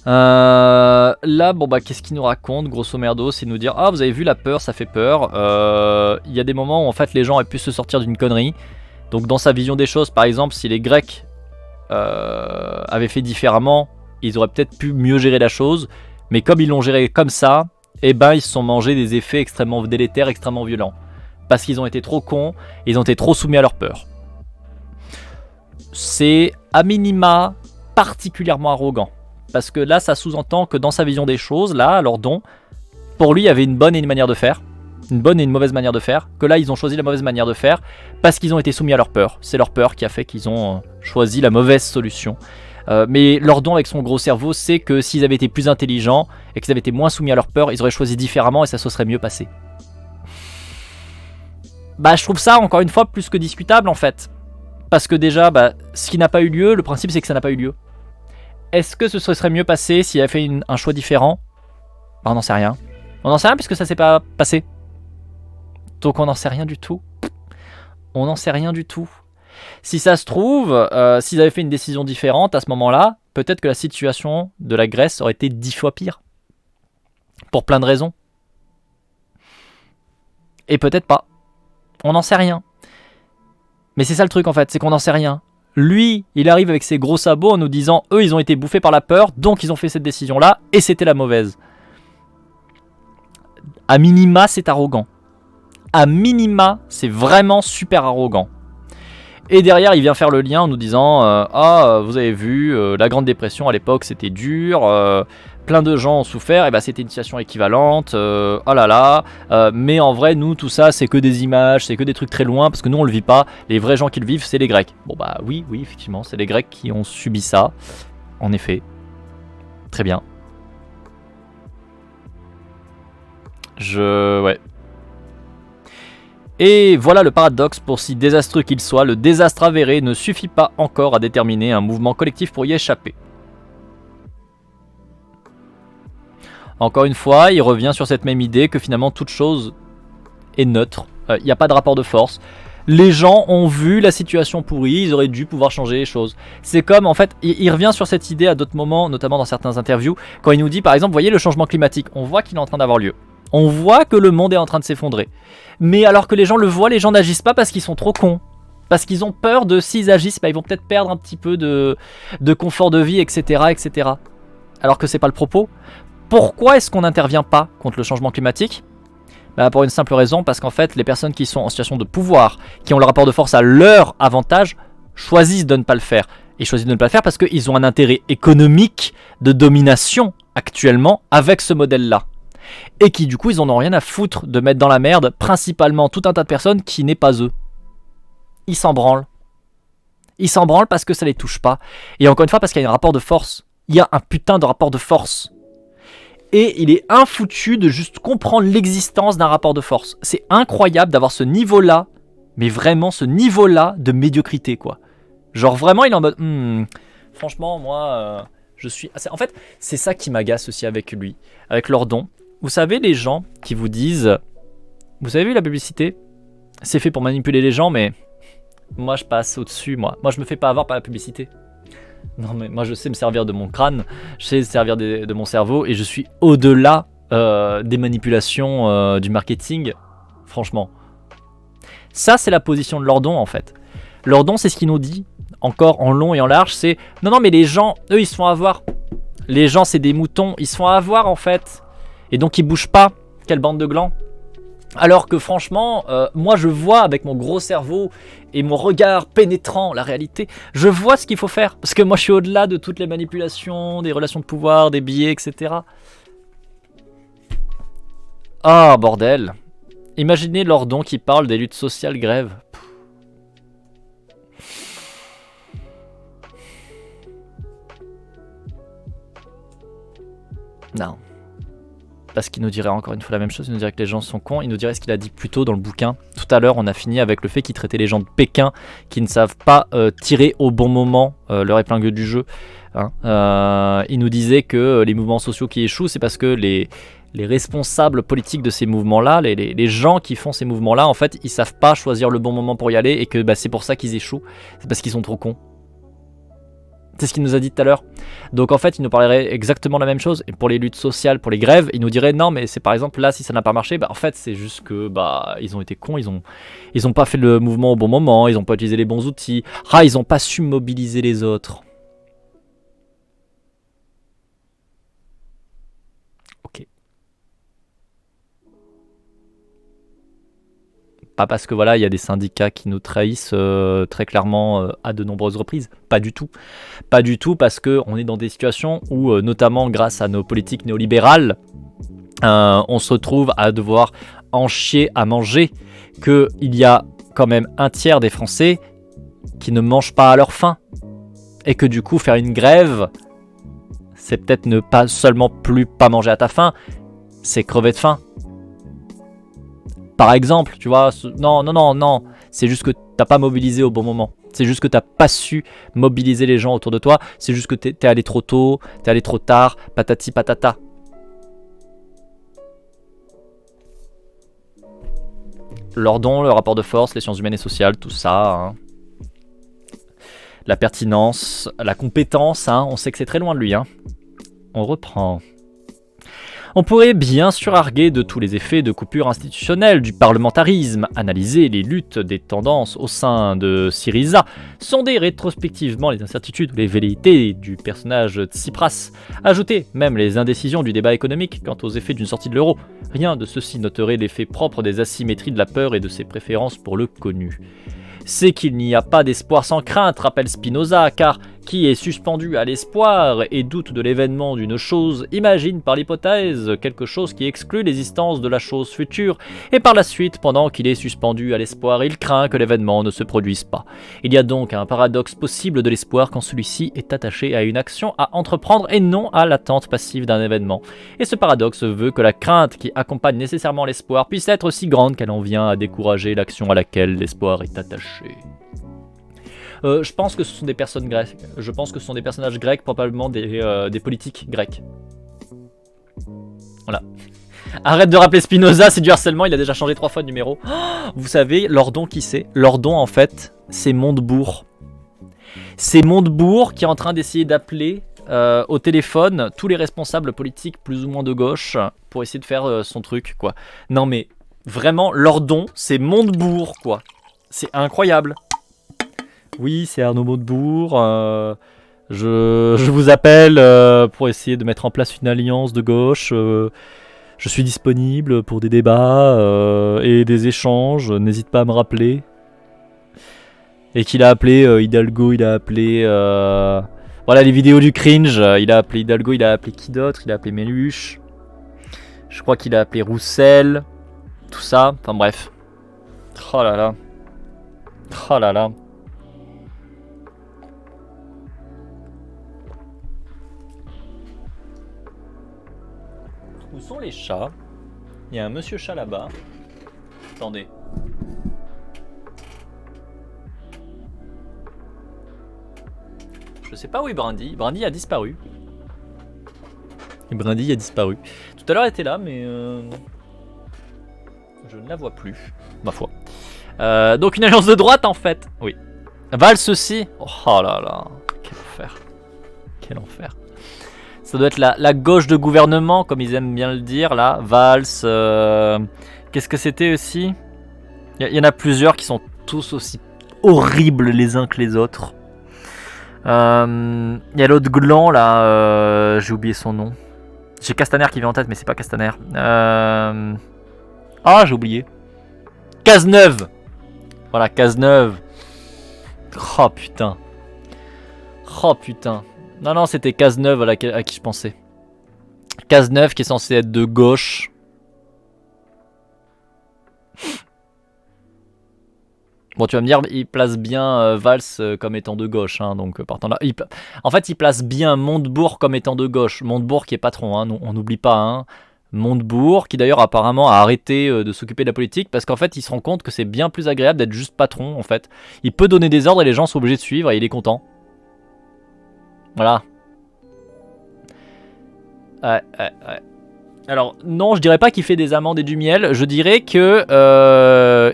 Là, bon qu'est-ce qu'il nous raconte, grosso merdo, c'est nous dire, ah, vous avez vu, la peur, ça fait peur. Il y a des moments où en fait les gens auraient pu se sortir d'une connerie. Donc dans sa vision des choses, par exemple, si les Grecs avaient fait différemment, ils auraient peut-être pu mieux gérer la chose. Mais comme ils l'ont géré comme ça, ils se sont mangés des effets extrêmement délétères, extrêmement violents. Parce qu'ils ont été trop cons, ils ont été trop soumis à leur peur. C'est à minima particulièrement arrogant. Parce que là, ça sous-entend que dans sa vision des choses, là, Lordon, pour lui, il y avait une bonne et une manière de faire. Une bonne et une mauvaise manière de faire. Que là, ils ont choisi la mauvaise manière de faire parce qu'ils ont été soumis à leur peur. C'est leur peur qui a fait qu'ils ont choisi la mauvaise solution. Mais Lordon, avec son gros cerveau, sait que s'ils avaient été plus intelligents et qu'ils avaient été moins soumis à leur peur, ils auraient choisi différemment et ça se serait mieux passé. Je trouve ça, encore une fois, plus que discutable en fait. Parce que déjà, ce qui n'a pas eu lieu, le principe c'est que ça n'a pas eu lieu. Est-ce que ce serait mieux passé s'il avait fait un choix différent ? On n'en sait rien. On n'en sait rien puisque ça s'est pas passé. Donc on n'en sait rien du tout. On n'en sait rien du tout. Si ça se trouve, s'ils avaient fait une décision différente à ce moment-là, peut-être que la situation de la Grèce aurait été 10 fois pire. Pour plein de raisons. Et peut-être pas. On n'en sait rien. Mais c'est ça le truc en fait, c'est qu'on n'en sait rien. Lui, il arrive avec ses gros sabots en nous disant, eux, ils ont été bouffés par la peur, donc ils ont fait cette décision-là, et c'était la mauvaise. À minima, c'est arrogant. À minima, c'est vraiment super arrogant. Et derrière, il vient faire le lien en nous disant vous avez vu, la Grande Dépression à l'époque c'était dur, plein de gens ont souffert, et c'était une situation équivalente, mais en vrai, nous, tout ça, c'est que des images, c'est que des trucs très loin, parce que nous, on le vit pas, les vrais gens qui le vivent, c'est les Grecs. Bon oui, effectivement, c'est les Grecs qui ont subi ça, en effet. Très bien. Ouais. Et voilà le paradoxe, pour si désastreux qu'il soit, le désastre avéré ne suffit pas encore à déterminer un mouvement collectif pour y échapper. Encore une fois, il revient sur cette même idée que finalement toute chose est neutre, il n'y a pas de rapport de force. Les gens ont vu la situation pourrie, ils auraient dû pouvoir changer les choses. C'est comme, en fait, il revient sur cette idée à d'autres moments, notamment dans certaines interviews, quand il nous dit par exemple, vous voyez le changement climatique, on voit qu'il est en train d'avoir lieu. On voit que le monde est en train de s'effondrer. Mais alors que les gens le voient, les gens n'agissent pas parce qu'ils sont trop cons. Parce qu'ils ont peur de, s'ils agissent, ils vont peut-être perdre un petit peu de confort de vie, etc., etc. Alors que c'est pas le propos. Pourquoi est-ce qu'on n'intervient pas contre le changement climatique ? Bah, pour une simple raison, parce qu'en fait, les personnes qui sont en situation de pouvoir, qui ont le rapport de force à leur avantage, choisissent de ne pas le faire. Et choisissent de ne pas le faire parce qu'ils ont un intérêt économique de domination actuellement avec ce modèle-là. Et qui du coup, ils en ont rien à foutre de mettre dans la merde principalement tout un tas de personnes qui n'est pas eux. Ils s'en branlent. Ils s'en branlent parce que ça les touche pas. Et encore une fois, parce qu'il y a un rapport de force. Il y a un putain de rapport de force. Et il est infoutu de juste comprendre l'existence d'un rapport de force. C'est incroyable d'avoir ce niveau-là, mais vraiment ce niveau-là de médiocrité, quoi. Genre vraiment, il est en mode, franchement, moi, je suis... En fait, c'est ça qui m'agace aussi avec lui, avec Lordon. Vous savez, les gens qui vous disent, vous avez vu la publicité ? C'est fait pour manipuler les gens, mais moi, je passe au-dessus, moi. Moi, je me fais pas avoir par la publicité. Non, mais moi, je sais me servir de mon crâne, je sais me servir de mon cerveau, et je suis au-delà des manipulations du marketing, franchement. Ça, c'est la position de Lordon, en fait. Lordon, c'est ce qu'il nous dit, encore en long et en large, c'est « Non, mais les gens, eux, ils se font avoir. Les gens, c'est des moutons, ils se font avoir, en fait. Et donc, ils bougent pas. Quelle bande de glands. » Alors que franchement, moi je vois avec mon gros cerveau et mon regard pénétrant la réalité, je vois ce qu'il faut faire. Parce que moi je suis au-delà de toutes les manipulations, des relations de pouvoir, des billets, etc. Ah bordel. Imaginez Lordon qui parle des luttes sociales grèves. Non. Parce qu'il nous dirait encore une fois la même chose, il nous dirait que les gens sont cons, il nous dirait ce qu'il a dit plus tôt dans le bouquin. Tout à l'heure, on a fini avec le fait qu'il traitait les gens de Pékin qui ne savent pas tirer au bon moment leur épingle du jeu. Hein. Il nous disait que les mouvements sociaux qui échouent, c'est parce que les responsables politiques de ces mouvements-là, les gens qui font ces mouvements-là, en fait, ils savent pas choisir le bon moment pour y aller et que c'est pour ça qu'ils échouent. C'est parce qu'ils sont trop cons. C'est ce qu'il nous a dit tout à l'heure. Donc en fait, il nous parlerait exactement la même chose. Et pour les luttes sociales, pour les grèves, il nous dirait non, mais c'est par exemple là, si ça n'a pas marché, en fait, c'est juste que ils ont été cons, ils ont pas fait le mouvement au bon moment, ils ont pas utilisé les bons outils. Ils ont pas su mobiliser les autres. Ok. Pas parce que voilà, il y a des syndicats qui nous trahissent très clairement à de nombreuses reprises. Pas du tout. Pas du tout parce qu'on est dans des situations où, notamment grâce à nos politiques néolibérales, on se retrouve à devoir en chier à manger, qu'il y a quand même un tiers des Français qui ne mangent pas à leur faim. Et que du coup, faire une grève, c'est peut-être ne pas seulement plus pas manger à ta faim, c'est crever de faim. Par exemple, tu vois, non, c'est juste que t'as pas mobilisé au bon moment. C'est juste que t'as pas su mobiliser les gens autour de toi. C'est juste que t'es allé trop tôt, t'es allé trop tard, patati patata. Lordon, le rapport de force, les sciences humaines et sociales, tout ça. Hein. La pertinence, la compétence, hein, on sait que c'est très loin de lui. Hein. On reprend. On pourrait bien sûr arguer de tous les effets de coupure institutionnelle, du parlementarisme, analyser les luttes des tendances au sein de Syriza, sonder rétrospectivement les incertitudes ou les velléités du personnage Tsipras, ajouter même les indécisions du débat économique quant aux effets d'une sortie de l'euro. Rien de ceci n'ôterait l'effet propre des asymétries de la peur et de ses préférences pour le connu. C'est qu'il n'y a pas d'espoir sans crainte, rappelle Spinoza, car qui est suspendu à l'espoir et doute de l'événement d'une chose, imagine par l'hypothèse quelque chose qui exclut l'existence de la chose future, et par la suite, pendant qu'il est suspendu à l'espoir, il craint que l'événement ne se produise pas. Il y a donc un paradoxe possible de l'espoir quand celui-ci est attaché à une action à entreprendre et non à l'attente passive d'un événement. Et ce paradoxe veut que la crainte qui accompagne nécessairement l'espoir puisse être si grande qu'elle en vient à décourager l'action à laquelle l'espoir est attaché. Je pense que ce sont des personnes grecques. Je pense que ce sont des personnages grecs, probablement des politiques grecs. Voilà. Arrête de rappeler Spinoza, c'est du harcèlement, il a déjà changé 3 fois de numéro. Oh, vous savez, Lordon qui c'est ? Lordon en fait, c'est Montebourg. C'est Montebourg qui est en train d'essayer d'appeler au téléphone tous les responsables politiques plus ou moins de gauche pour essayer de faire son truc, quoi. Non mais, vraiment, Lordon, c'est Montebourg, quoi. C'est incroyable. Oui, c'est Arnaud Montebourg. Je vous appelle pour essayer de mettre en place une alliance de gauche. Je suis disponible pour des débats et des échanges. N'hésite pas à me rappeler. Et qu'il a appelé Hidalgo, il a appelé... voilà les vidéos du cringe. Il a appelé Hidalgo, il a appelé qui d'autre? Il a appelé Méluche. Je crois qu'il a appelé Roussel. Tout ça. Enfin bref. Oh là là. Oh là là. Où sont les chats? Il y a un monsieur chat là-bas. Attendez. Je sais pas où est Brindy. Brindy a disparu. Et Brindy a disparu. Tout à l'heure elle était là, mais je ne la vois plus, ma foi. Donc une alliance de droite en fait. Oui. Valls aussi. Oh là là. Quel enfer. Quel enfer. Ça doit être la gauche de gouvernement, comme ils aiment bien le dire, là. Valls. Qu'est-ce que c'était aussi? Il y en a plusieurs qui sont tous aussi horribles les uns que les autres. Il y a l'autre gland, là. J'ai oublié son nom. J'ai Castaner qui vient en tête, mais c'est pas Castaner. Ah, j'ai oublié. Cazeneuve. Voilà, Cazeneuve. Oh putain. Oh putain. Non, non, c'était Cazeneuve à qui je pensais. Cazeneuve qui est censé être de gauche. Bon, tu vas me dire, il place bien Valls comme étant de gauche. Hein, donc, partant là. En fait, il place bien Montebourg comme étant de gauche. Montebourg qui est patron, hein, on n'oublie pas. Hein. Montebourg, qui d'ailleurs apparemment a arrêté de s'occuper de la politique parce qu'en fait il se rend compte que c'est bien plus agréable d'être juste patron en fait. Il peut donner des ordres et les gens sont obligés de suivre et il est content. Voilà. Ouais. Alors non, je dirais pas qu'il fait des amandes et du miel, je dirais que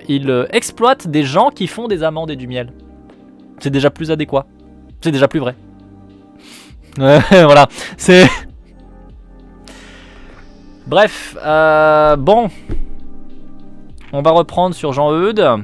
il exploite des gens qui font des amandes et du miel. C'est déjà plus adéquat. C'est déjà plus vrai. Voilà, c'est... Bref, bon. On va reprendre sur Jean-Eudes.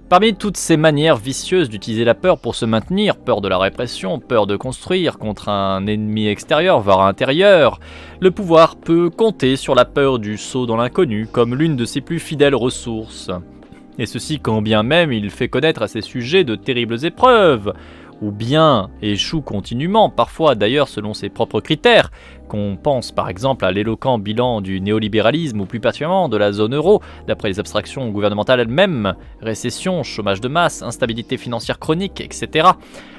Parmi toutes ces manières vicieuses d'utiliser la peur pour se maintenir, peur de la répression, peur de construire contre un ennemi extérieur, voire intérieur, le pouvoir peut compter sur la peur du saut dans l'inconnu comme l'une de ses plus fidèles ressources. Et ceci quand bien même il fait connaître à ses sujets de terribles épreuves, ou bien échoue continuellement, parfois d'ailleurs selon ses propres critères, qu'on pense par exemple à l'éloquent bilan du néolibéralisme ou plus particulièrement de la zone euro, d'après les abstractions gouvernementales elles-mêmes, récession, chômage de masse, instabilité financière chronique, etc.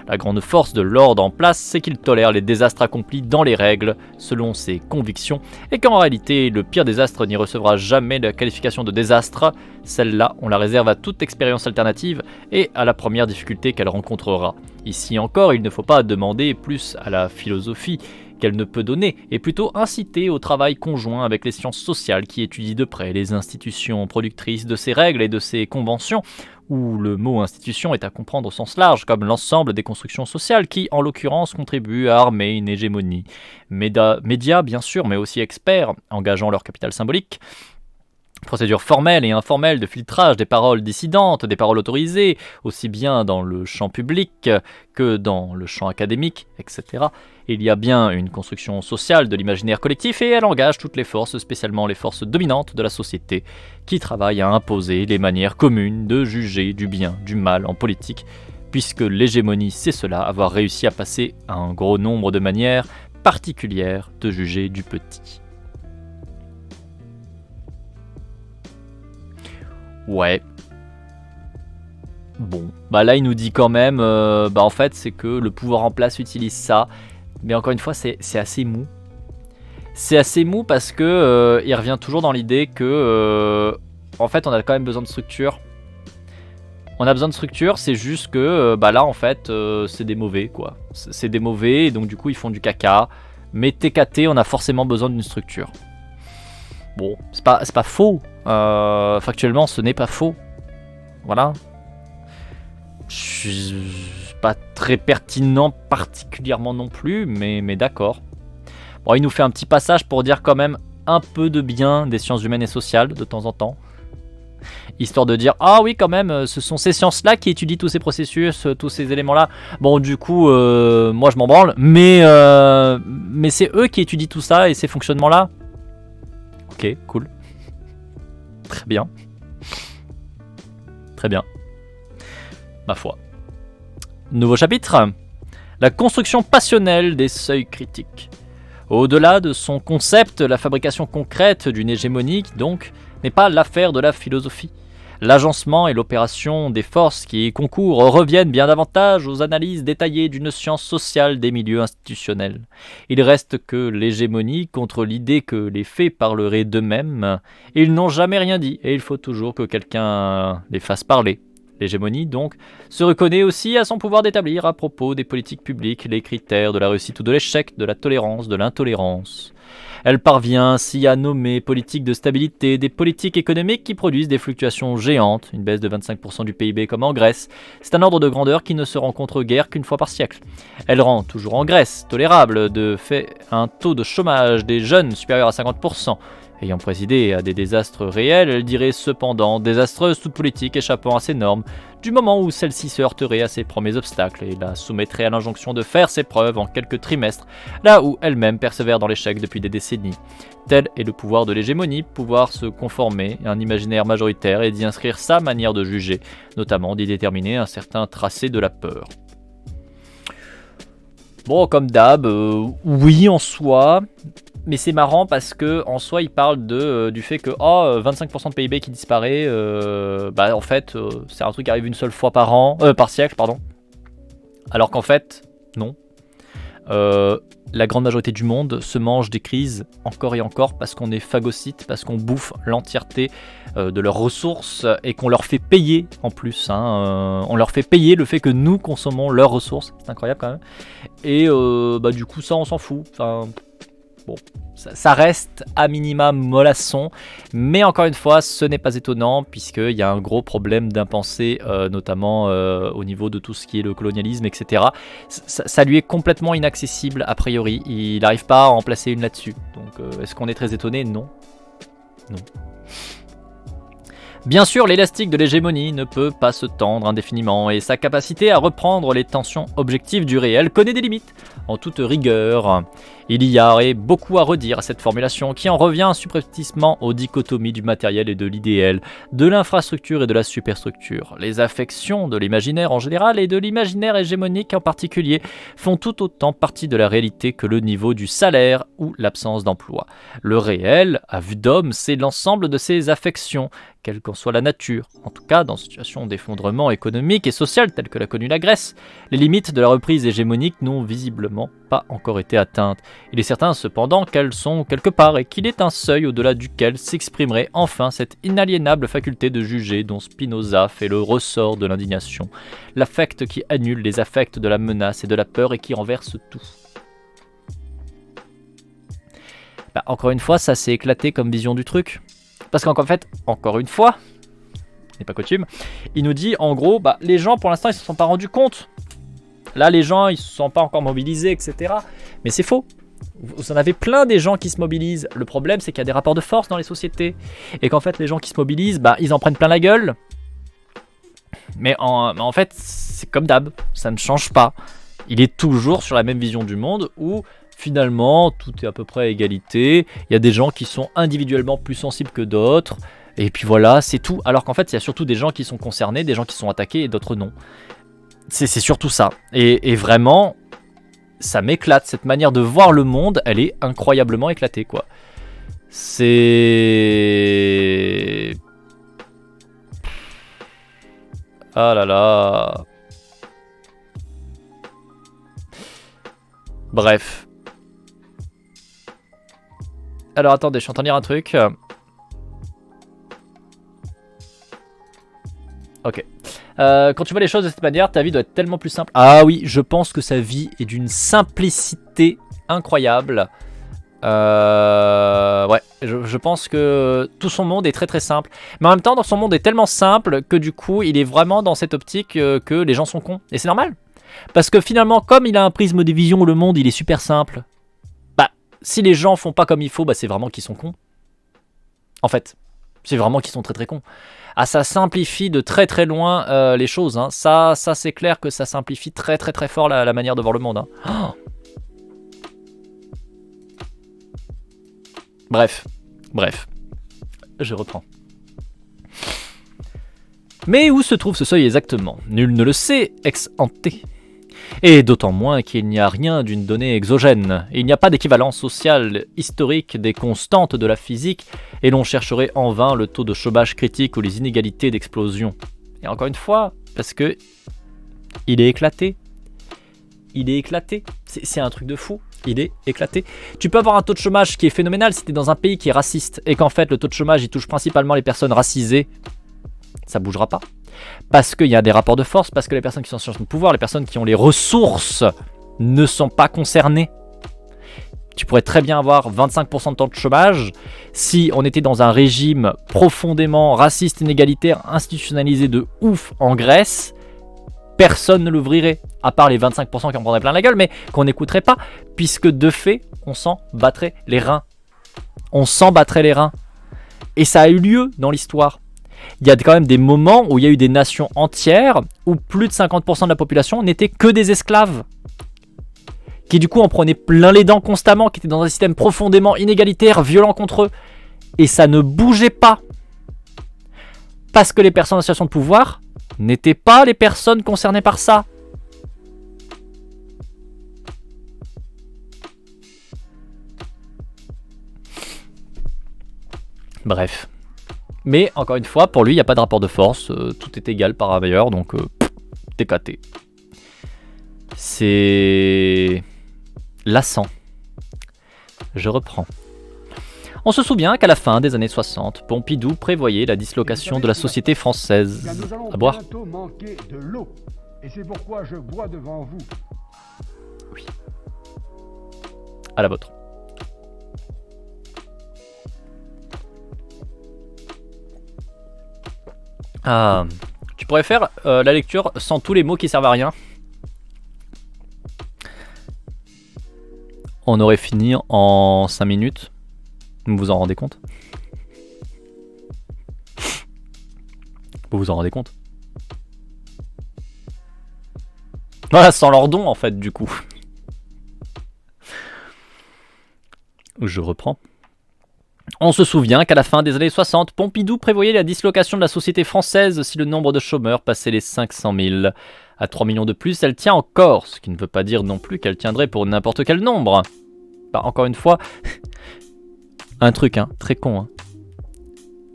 La grande force de l'ordre en place, c'est qu'il tolère les désastres accomplis dans les règles, selon ses convictions, et qu'en réalité, le pire désastre n'y recevra jamais la qualification de désastre. Celle-là, on la réserve à toute expérience alternative et à la première difficulté qu'elle rencontrera. Ici encore, il ne faut pas demander plus à la philosophie qu'elle ne peut donner, et plutôt inciter au travail conjoint avec les sciences sociales qui étudient de près les institutions productrices de ces règles et de ces conventions, où le mot institution est à comprendre au sens large, comme l'ensemble des constructions sociales qui, en l'occurrence, contribuent à armer une hégémonie. Médias, bien sûr, mais aussi experts, engageant leur capital symbolique, procédures formelles et informelles de filtrage des paroles dissidentes, des paroles autorisées, aussi bien dans le champ public que dans le champ académique, etc. Il y a bien une construction sociale de l'imaginaire collectif et elle engage toutes les forces, spécialement les forces dominantes de la société, qui travaillent à imposer les manières communes de juger du bien, du mal en politique, puisque l'hégémonie c'est cela, avoir réussi à passer à un gros nombre de manières particulières de juger du petit. Ouais. Bon, bah là il nous dit quand même, en fait c'est que le pouvoir en place utilise ça, mais encore une fois c'est assez mou. C'est assez mou parce que il revient toujours dans l'idée que en fait on a quand même besoin de structure. On a besoin de structure, c'est juste que là en fait c'est des mauvais quoi. C'est des mauvais et donc du coup ils font du caca. Mais TKT on a forcément besoin d'une structure. Bon, c'est pas faux. Factuellement, ce n'est pas faux. Voilà. Je suis pas très pertinent particulièrement non plus, mais d'accord. Bon, il nous fait un petit passage pour dire quand même un peu de bien des sciences humaines et sociales de temps en temps. Histoire de dire, ah oui quand même, ce sont ces sciences-là qui étudient tous ces processus, tous ces éléments-là. Bon du coup, moi je m'en branle, mais c'est eux qui étudient tout ça et ces fonctionnements-là. Ok, cool. Très bien. Très bien. Ma foi. Nouveau chapitre. La construction passionnelle des seuils critiques. Au-delà de son concept, la fabrication concrète d'une hégémonie, donc, n'est pas l'affaire de la philosophie. L'agencement et l'opération des forces qui y concourent reviennent bien davantage aux analyses détaillées d'une science sociale des milieux institutionnels. Il reste que l'hégémonie contre l'idée que les faits parleraient d'eux-mêmes. Ils n'ont jamais rien dit et il faut toujours que quelqu'un les fasse parler. L'hégémonie, donc, se reconnaît aussi à son pouvoir d'établir à propos des politiques publiques les critères de la réussite ou de l'échec, de la tolérance, de l'intolérance. Elle parvient ainsi à nommer politiques de stabilité des politiques économiques qui produisent des fluctuations géantes, une baisse de 25% du PIB comme en Grèce. C'est un ordre de grandeur qui ne se rencontre guère qu'une fois par siècle. Elle rend, toujours en Grèce, tolérable de fait un taux de chômage des jeunes supérieur à 50%. Ayant présidé à des désastres réels, elle dirait cependant désastreuse toute politique échappant à ces normes, du moment où celle-ci se heurterait à ses premiers obstacles et la soumettrait à l'injonction de faire ses preuves en quelques trimestres, là où elle-même persévère dans l'échec depuis des décennies. Tel est le pouvoir de l'hégémonie, pouvoir se conformer à un imaginaire majoritaire et d'y inscrire sa manière de juger, notamment d'y déterminer un certain tracé de la peur. Bon, comme d'hab, oui en soi, mais c'est marrant parce que en soi il parle du fait que 25% de PIB qui disparaît, en fait c'est un truc qui arrive une seule fois par siècle, pardon. Alors qu'en fait, non. La grande majorité du monde se mange des crises encore et encore parce qu'on est phagocyte, parce qu'on bouffe l'entièreté de leurs ressources et qu'on leur fait payer en plus. On leur fait payer le fait que nous consommons leurs ressources. C'est incroyable quand même. Et du coup ça on s'en fout. Enfin, bon, ça reste à minima mollasson, mais encore une fois, ce n'est pas étonnant puisqu'il y a un gros problème d'impensé, notamment au niveau de tout ce qui est le colonialisme, etc. Ça lui est complètement inaccessible a priori, il n'arrive pas à en placer une là-dessus. Donc est-ce qu'on est très étonné? Non. Non. Bien sûr, l'élastique de l'hégémonie ne peut pas se tendre indéfiniment et sa capacité à reprendre les tensions objectives du réel connaît des limites, en toute rigueur. Il y aurait beaucoup à redire à cette formulation qui en revient subrepticement aux dichotomies du matériel et de l'idéal, de l'infrastructure et de la superstructure. Les affections de l'imaginaire en général et de l'imaginaire hégémonique en particulier font tout autant partie de la réalité que le niveau du salaire ou l'absence d'emploi. Le réel, à vue d'homme, c'est l'ensemble de ces affections, quelle qu'en soit la nature. En tout cas, dans une situation d'effondrement économique et social telle que l'a connue la Grèce, les limites de la reprise hégémonique n'ont visiblement pas encore été atteintes. Il est certain cependant qu'elles sont quelque part et qu'il est un seuil au-delà duquel s'exprimerait enfin cette inaliénable faculté de juger dont Spinoza fait le ressort de l'indignation, l'affect qui annule les affects de la menace et de la peur et qui renverse tout. Encore une fois, ça s'est éclaté comme vision du truc. Parce qu'en fait, encore une fois, ce n'est pas coutume, il nous dit en gros, les gens pour l'instant ils se sont pas rendus compte. Là les gens ils se sont pas encore mobilisés, etc. Mais c'est faux. Vous en avez plein des gens qui se mobilisent. Le problème c'est qu'il y a des rapports de force dans les sociétés. Et qu'en fait les gens qui se mobilisent, ils en prennent plein la gueule. Mais en fait c'est comme d'hab, ça ne change pas. Il est toujours sur la même vision du monde où finalement tout est à peu près à égalité. Il y a des gens qui sont individuellement plus sensibles que d'autres. Et puis voilà, c'est tout. Alors qu'en fait il y a surtout des gens qui sont concernés, des gens qui sont attaqués et d'autres non. C'est surtout ça. Et vraiment, ça m'éclate. Cette manière de voir le monde, elle est incroyablement éclatée, quoi. C'est... Ah là là. Bref. Alors attendez, je suis en train de lire un truc. Ok. Quand tu vois les choses de cette manière, ta vie doit être tellement plus simple. Ah oui, je pense que sa vie est d'une simplicité incroyable. Ouais, je pense que tout son monde est très très simple. Mais en même temps, dans son monde est tellement simple que du coup, il est vraiment dans cette optique que les gens sont cons. Et c'est normal. Parce que finalement, comme il a un prisme de vision où le monde il est super simple, si les gens font pas comme il faut, bah c'est vraiment qu'ils sont cons. En fait, c'est vraiment qu'ils sont très très cons. Ah, ça simplifie de très très loin les choses. Hein. Ça c'est clair que ça simplifie très très très fort la manière de voir le monde. Hein. Oh. Bref, je reprends. Mais où se trouve ce seuil exactement? Nul ne le sait, ex ante. Et d'autant moins qu'il n'y a rien d'une donnée exogène. Il n'y a pas d'équivalence sociale historique des constantes de la physique, et l'on chercherait en vain le taux de chômage critique ou les inégalités d'explosion. Et encore une fois, parce que il est éclaté. Il est éclaté. C'est un truc de fou. Il est éclaté. Tu peux avoir un taux de chômage qui est phénoménal si tu es dans un pays qui est raciste et qu'en fait le taux de chômage il touche principalement les personnes racisées. Ça bougera pas. Parce qu'il y a des rapports de force, parce que les personnes qui sont en situation de pouvoir, les personnes qui ont les ressources ne sont pas concernées. Tu pourrais très bien avoir 25% de temps de chômage si on était dans un régime profondément raciste, inégalitaire, institutionnalisé de ouf en Grèce. Personne ne l'ouvrirait, à part les 25% qui en prendraient plein la gueule, mais qu'on n'écouterait pas, puisque de fait, on s'en battrait les reins. On s'en battrait les reins. Et ça a eu lieu dans l'histoire. Il y a quand même des moments où il y a eu des nations entières où plus de 50% de la population n'étaient que des esclaves. Qui du coup en prenaient plein les dents constamment, qui étaient dans un système profondément inégalitaire, violent contre eux. Et ça ne bougeait pas. Parce que les personnes en situation de pouvoir n'étaient pas les personnes concernées par ça. Bref. Mais encore une fois, pour lui, il n'y a pas de rapport de force. Tout est égal par ailleurs, donc TKT. C'est lassant. Je reprends. On se souvient qu'à la fin des années 60, Pompidou prévoyait la dislocation de la société française. À boire. Manquer de l'eau, et c'est pourquoi je bois devant vous. Oui. À la vôtre. Ah, tu pourrais faire la lecture sans tous les mots qui servent à rien. On aurait fini en 5 minutes. Vous vous en rendez compte? Vous vous en rendez compte? Voilà, sans leur don en fait, du coup. Je reprends. On se souvient qu'à la fin des années 60, Pompidou prévoyait la dislocation de la société française si le nombre de chômeurs passait les 500 000. À 3 millions de plus, elle tient encore, ce qui ne veut pas dire non plus qu'elle tiendrait pour n'importe quel nombre. Bah, encore une fois, un truc, hein, très con. Hein.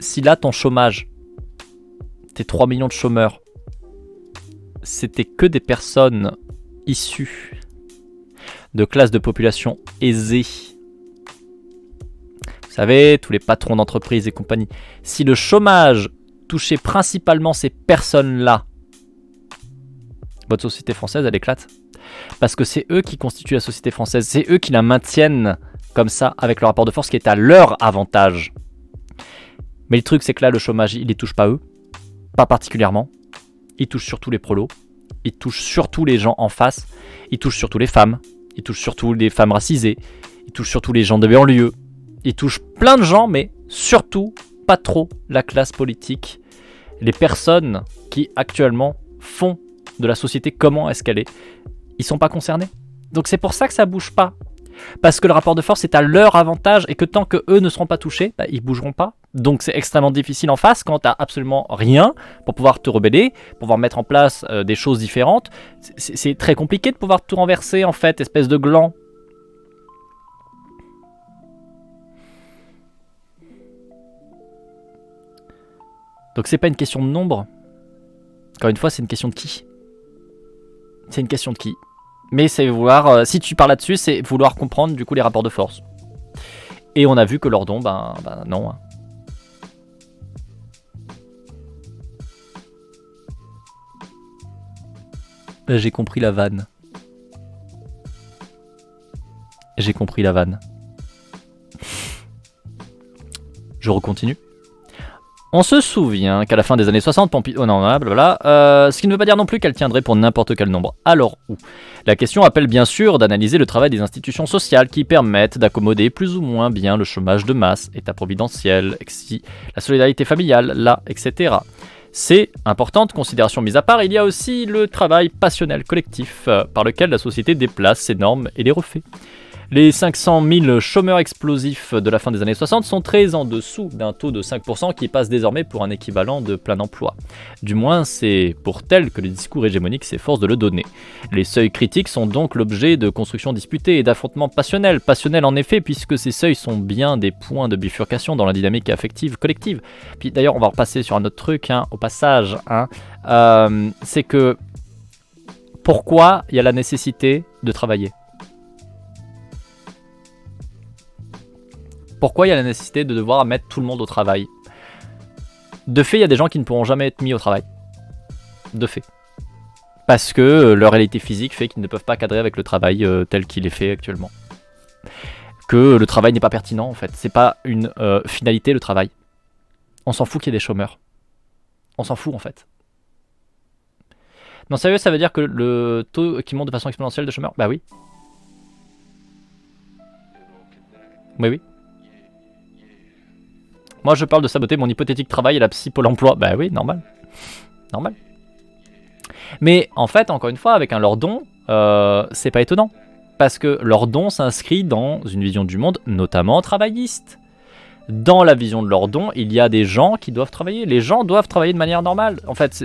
Si là, ton chômage, tes 3 millions de chômeurs, c'était que des personnes issues de classes de population aisées, vous savez, tous les patrons d'entreprises et compagnie. Si le chômage touchait principalement ces personnes-là, votre société française, elle éclate. Parce que c'est eux qui constituent la société française. C'est eux qui la maintiennent comme ça, avec le rapport de force qui est à leur avantage. Mais le truc, c'est que là, le chômage, il les touche pas eux. Pas particulièrement. Il touche surtout les prolos. Il touche surtout les gens en face. Il touche surtout les femmes. Il touche surtout les femmes racisées. Il touche surtout les gens de banlieue. Il touche plein de gens, mais surtout pas trop la classe politique. Les personnes qui actuellement font de la société comment est-ce qu'elle est, ils sont pas concernés. Donc c'est pour ça que ça bouge pas. Parce que le rapport de force est à leur avantage et que tant que eux ne seront pas touchés, bah, ils bougeront pas. Donc c'est extrêmement difficile en face quand t'as absolument rien pour pouvoir te rebeller, pour pouvoir mettre en place des choses différentes. C'est très compliqué de pouvoir tout renverser en fait, espèce de gland. Donc c'est pas une question de nombre. Encore une fois, c'est une question de qui. C'est une question de qui. Mais c'est vouloir, si tu parles là-dessus, c'est vouloir comprendre du coup les rapports de force. Et on a vu que Lordon, ben non. Hein. J'ai compris la vanne. J'ai compris la vanne. Je recontinue. On se souvient qu'à la fin des années 60, Pompidou... Oh non, blablabla. Ce qui ne veut pas dire non plus qu'elle tiendrait pour n'importe quel nombre. Alors où? La question appelle bien sûr d'analyser le travail des institutions sociales qui permettent d'accommoder plus ou moins bien le chômage de masse, état providentiel, la solidarité familiale, là, etc. C'est importante, considération mise à part, il y a aussi le travail passionnel collectif par lequel la société déplace ses normes et les refait. Les 500 000 chômeurs explosifs de la fin des années 60 sont très en dessous d'un taux de 5% qui passe désormais pour un équivalent de plein emploi. Du moins, c'est pour tel que le discours hégémonique s'efforce de le donner. Les seuils critiques sont donc l'objet de constructions disputées et d'affrontements passionnels. Passionnels en effet, puisque ces seuils sont bien des points de bifurcation dans la dynamique affective collective. Puis d'ailleurs, on va repasser sur un autre truc, au passage. C'est que pourquoi il y a la nécessité de travailler ? Pourquoi il y a la nécessité de devoir mettre tout le monde au travail? De fait, il y a des gens qui ne pourront jamais être mis au travail. De fait. Parce que leur réalité physique fait qu'ils ne peuvent pas cadrer avec le travail tel qu'il est fait actuellement. Que le travail n'est pas pertinent en fait. C'est pas une finalité le travail. On s'en fout qu'il y ait des chômeurs. On s'en fout en fait. Non sérieux, ça veut dire que le taux qui monte de façon exponentielle de chômeurs? Bah oui. Oui. Moi je parle de saboter mon hypothétique travail à la psy Pôle emploi. Bah oui, normal. Normal. Mais en fait, encore une fois, avec un Lordon, c'est pas étonnant. Parce que Lordon s'inscrit dans une vision du monde, notamment travailliste. Dans la vision de Lordon, il y a des gens qui doivent travailler. Les gens doivent travailler de manière normale. En fait,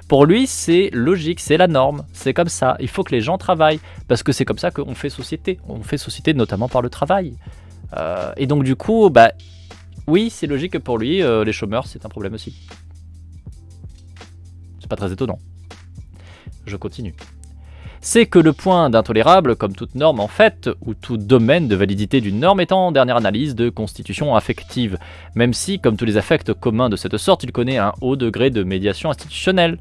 pour lui, c'est logique, c'est la norme. C'est comme ça. Il faut que les gens travaillent. Parce que c'est comme ça qu'on fait société. On fait société notamment par le travail. Et donc du coup, bah... Oui, c'est logique que pour lui, les chômeurs, c'est un problème aussi. C'est pas très étonnant. Je continue. C'est que le point d'intolérable, comme toute norme en fait, ou tout domaine de validité d'une norme est en dernière analyse de constitution affective, même si, comme tous les affects communs de cette sorte, il connaît un haut degré de médiation institutionnelle.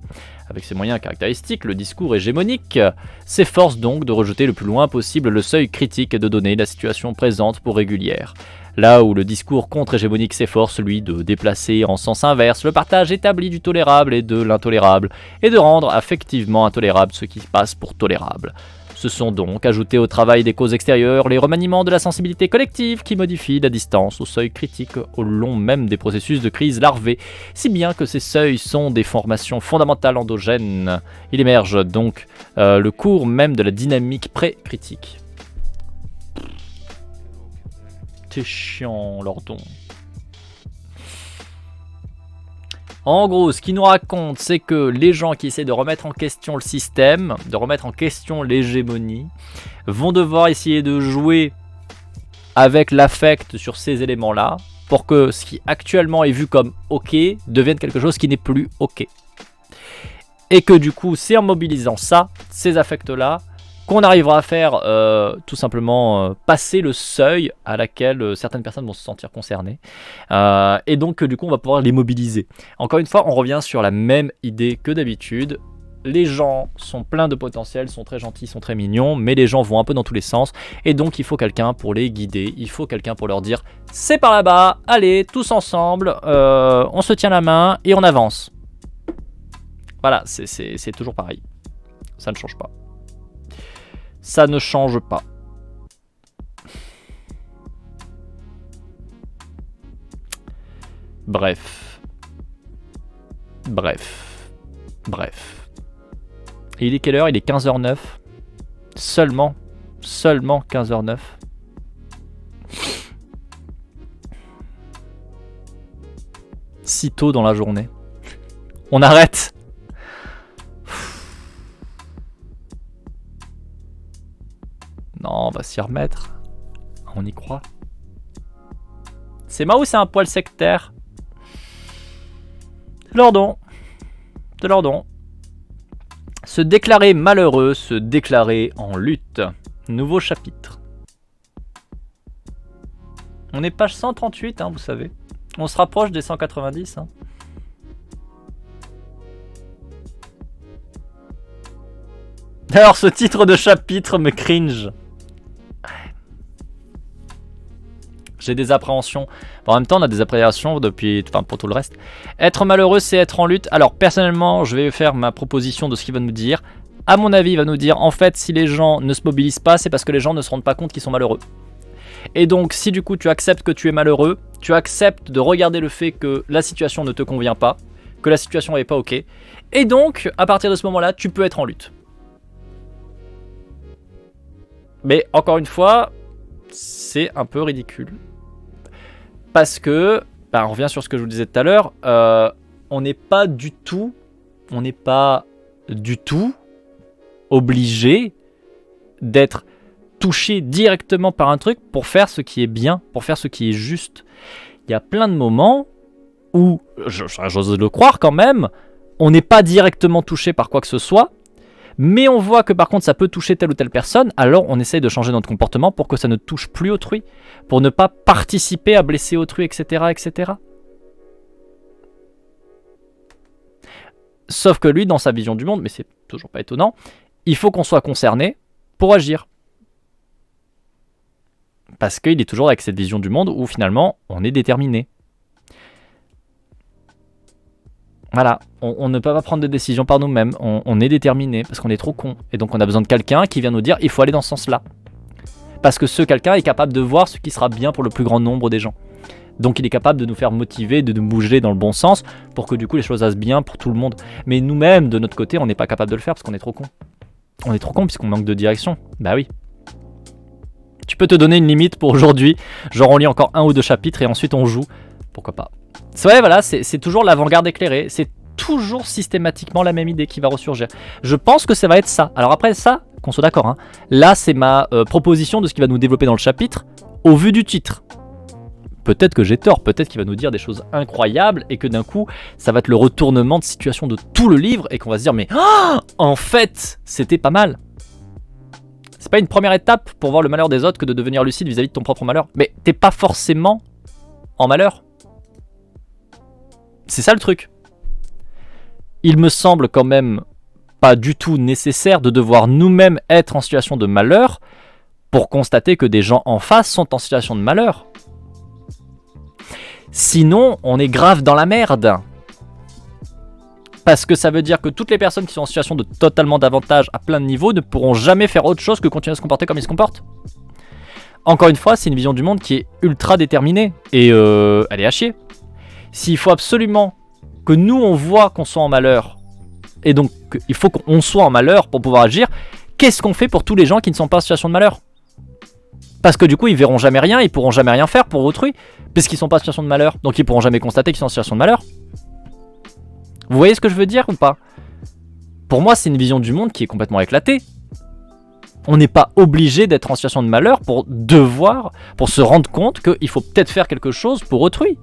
Avec ses moyens caractéristiques, le discours hégémonique s'efforce donc de rejeter le plus loin possible le seuil critique et de donner la situation présente pour régulière. Là où le discours contre-hégémonique s'efforce, lui, de déplacer en sens inverse le partage établi du tolérable et de l'intolérable, et de rendre affectivement intolérable ce qui passe pour tolérable. Ce sont donc ajoutés au travail des causes extérieures les remaniements de la sensibilité collective qui modifient la distance au seuil critique au long même des processus de crise larvée, si bien que ces seuils sont des formations fondamentales endogènes. Il émerge donc le cours même de la dynamique pré-critique. C'est chiant, Lordon. En gros, ce qu'il nous raconte, c'est que les gens qui essaient de remettre en question le système, de remettre en question l'hégémonie, vont devoir essayer de jouer avec l'affect sur ces éléments-là, pour que ce qui actuellement est vu comme ok devienne quelque chose qui n'est plus ok. Et que du coup, c'est en mobilisant ça, ces affects-là, qu'on arrivera à faire tout simplement passer le seuil à laquelle certaines personnes vont se sentir concernées. Et donc du coup on va pouvoir les mobiliser. Encore une fois, on revient sur la même idée que d'habitude. Les gens sont pleins de potentiel, sont très gentils, sont très mignons, mais les gens vont un peu dans tous les sens. Et donc il faut quelqu'un pour les guider, il faut quelqu'un pour leur dire « C'est par là-bas, allez, tous ensemble, on se tient la main et on avance. » Voilà, c'est toujours pareil. Ça ne change pas. Ça ne change pas. Bref. Et il est quelle heure? Il est 15h09. Seulement 15h09. Si tôt dans la journée. On arrête. Non, on va s'y remettre. On y croit. C'est moi ou c'est un poil sectaire? Lordon. De Lordon. Se déclarer malheureux, se déclarer en lutte. Nouveau chapitre. On est page 138, vous savez. On se rapproche des 190. Alors ce titre de chapitre me cringe. j'ai des appréhensions. En même temps, on a des appréhensions depuis, enfin pour tout le reste. Être malheureux, c'est être en lutte. Alors personnellement, je vais faire ma proposition de ce qu'il va nous dire. À mon avis, il va nous dire, en fait, si les gens ne se mobilisent pas, c'est parce que les gens ne se rendent pas compte qu'ils sont malheureux. Et donc, si du coup tu acceptes que tu es malheureux, tu acceptes de regarder le fait que la situation ne te convient pas, que la situation n'est pas ok, et donc, à partir de ce moment-là, tu peux être en lutte. Mais encore une fois, c'est un peu ridicule. Parce que, on revient sur ce que je vous disais tout à l'heure, on n'est pas du tout obligé d'être touché directement par un truc pour faire ce qui est bien, pour faire ce qui est juste. Il y a plein de moments où, j'ose le croire quand même, on n'est pas directement touché par quoi que ce soit, mais on voit que par contre ça peut toucher telle ou telle personne, alors on essaye de changer notre comportement pour que ça ne touche plus autrui, pour ne pas participer à blesser autrui, etc., etc. Sauf que lui, dans sa vision du monde, mais c'est toujours pas étonnant, il faut qu'on soit concerné pour agir. Parce qu'il est toujours avec cette vision du monde où finalement on est déterminé. Voilà, on ne peut pas prendre de décision par nous-mêmes, on est déterminé parce qu'on est trop con. Et donc on a besoin de quelqu'un qui vient nous dire il faut aller dans ce sens-là. Parce que ce quelqu'un est capable de voir ce qui sera bien pour le plus grand nombre des gens. Donc il est capable de nous faire motiver, de nous bouger dans le bon sens pour que du coup les choses fassent bien pour tout le monde. Mais nous-mêmes, de notre côté, on n'est pas capable de le faire parce qu'on est trop con. On est trop con puisqu'on manque de direction. Bah oui. Tu peux te donner une limite pour aujourd'hui, genre on lit encore 1 ou 2 chapitres et ensuite on joue. Pourquoi pas. C'est vrai, voilà, c'est toujours l'avant-garde éclairée, c'est toujours systématiquement la même idée qui va ressurgir. Je pense que ça va être ça. Alors après ça, qu'on soit d'accord, hein, là c'est ma proposition de ce qu'il va nous développer dans le chapitre, au vu du titre. Peut-être que j'ai tort, peut-être qu'il va nous dire des choses incroyables et que d'un coup, ça va être le retournement de situation de tout le livre et qu'on va se dire mais en fait, c'était pas mal. C'est pas une première étape pour voir le malheur des autres que de devenir lucide vis-à-vis de ton propre malheur. Mais t'es pas forcément en malheur. C'est ça le truc. Il me semble quand même pas du tout nécessaire de devoir nous-mêmes être en situation de malheur pour constater que des gens en face sont en situation de malheur. Sinon, on est grave dans la merde. Parce que ça veut dire que toutes les personnes qui sont en situation de totalement d'avantage à plein de niveaux ne pourront jamais faire autre chose que continuer à se comporter comme ils se comportent. Encore une fois, c'est une vision du monde qui est ultra déterminée et elle est à chier. S'il faut absolument que nous on voit qu'on soit en malheur, et donc il faut qu'on soit en malheur pour pouvoir agir, qu'est-ce qu'on fait pour tous les gens qui ne sont pas en situation de malheur? Parce que du coup ils verront jamais rien, ils pourront jamais rien faire pour autrui, puisqu'ils sont pas en situation de malheur, donc ils pourront jamais constater qu'ils sont en situation de malheur. Vous voyez ce que je veux dire ou pas? Pour moi c'est une vision du monde qui est complètement éclatée. On n'est pas obligé d'être en situation de malheur pour se rendre compte qu'il faut peut-être faire quelque chose pour autrui.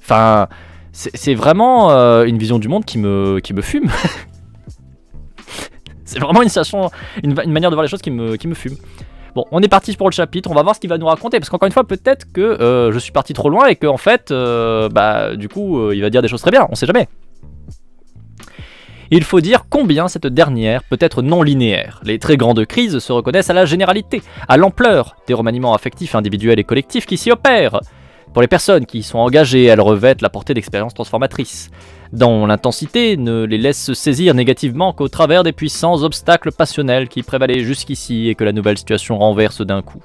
Enfin, c'est vraiment une vision du monde qui me fume. C'est vraiment une manière de voir les choses qui me fume. Bon, on est parti pour le chapitre, on va voir ce qu'il va nous raconter, parce qu'encore une fois, peut-être que je suis parti trop loin et qu'en fait, du coup, il va dire des choses très bien, on sait jamais. Il faut dire combien cette dernière peut être non linéaire. Les très grandes crises se reconnaissent à la généralité, à l'ampleur des remaniements affectifs individuels et collectifs qui s'y opèrent. Pour les personnes qui y sont engagées, elles revêtent la portée d'expériences transformatrices, dont l'intensité ne les laisse se saisir négativement qu'au travers des puissants obstacles passionnels qui prévalaient jusqu'ici et que la nouvelle situation renverse d'un coup.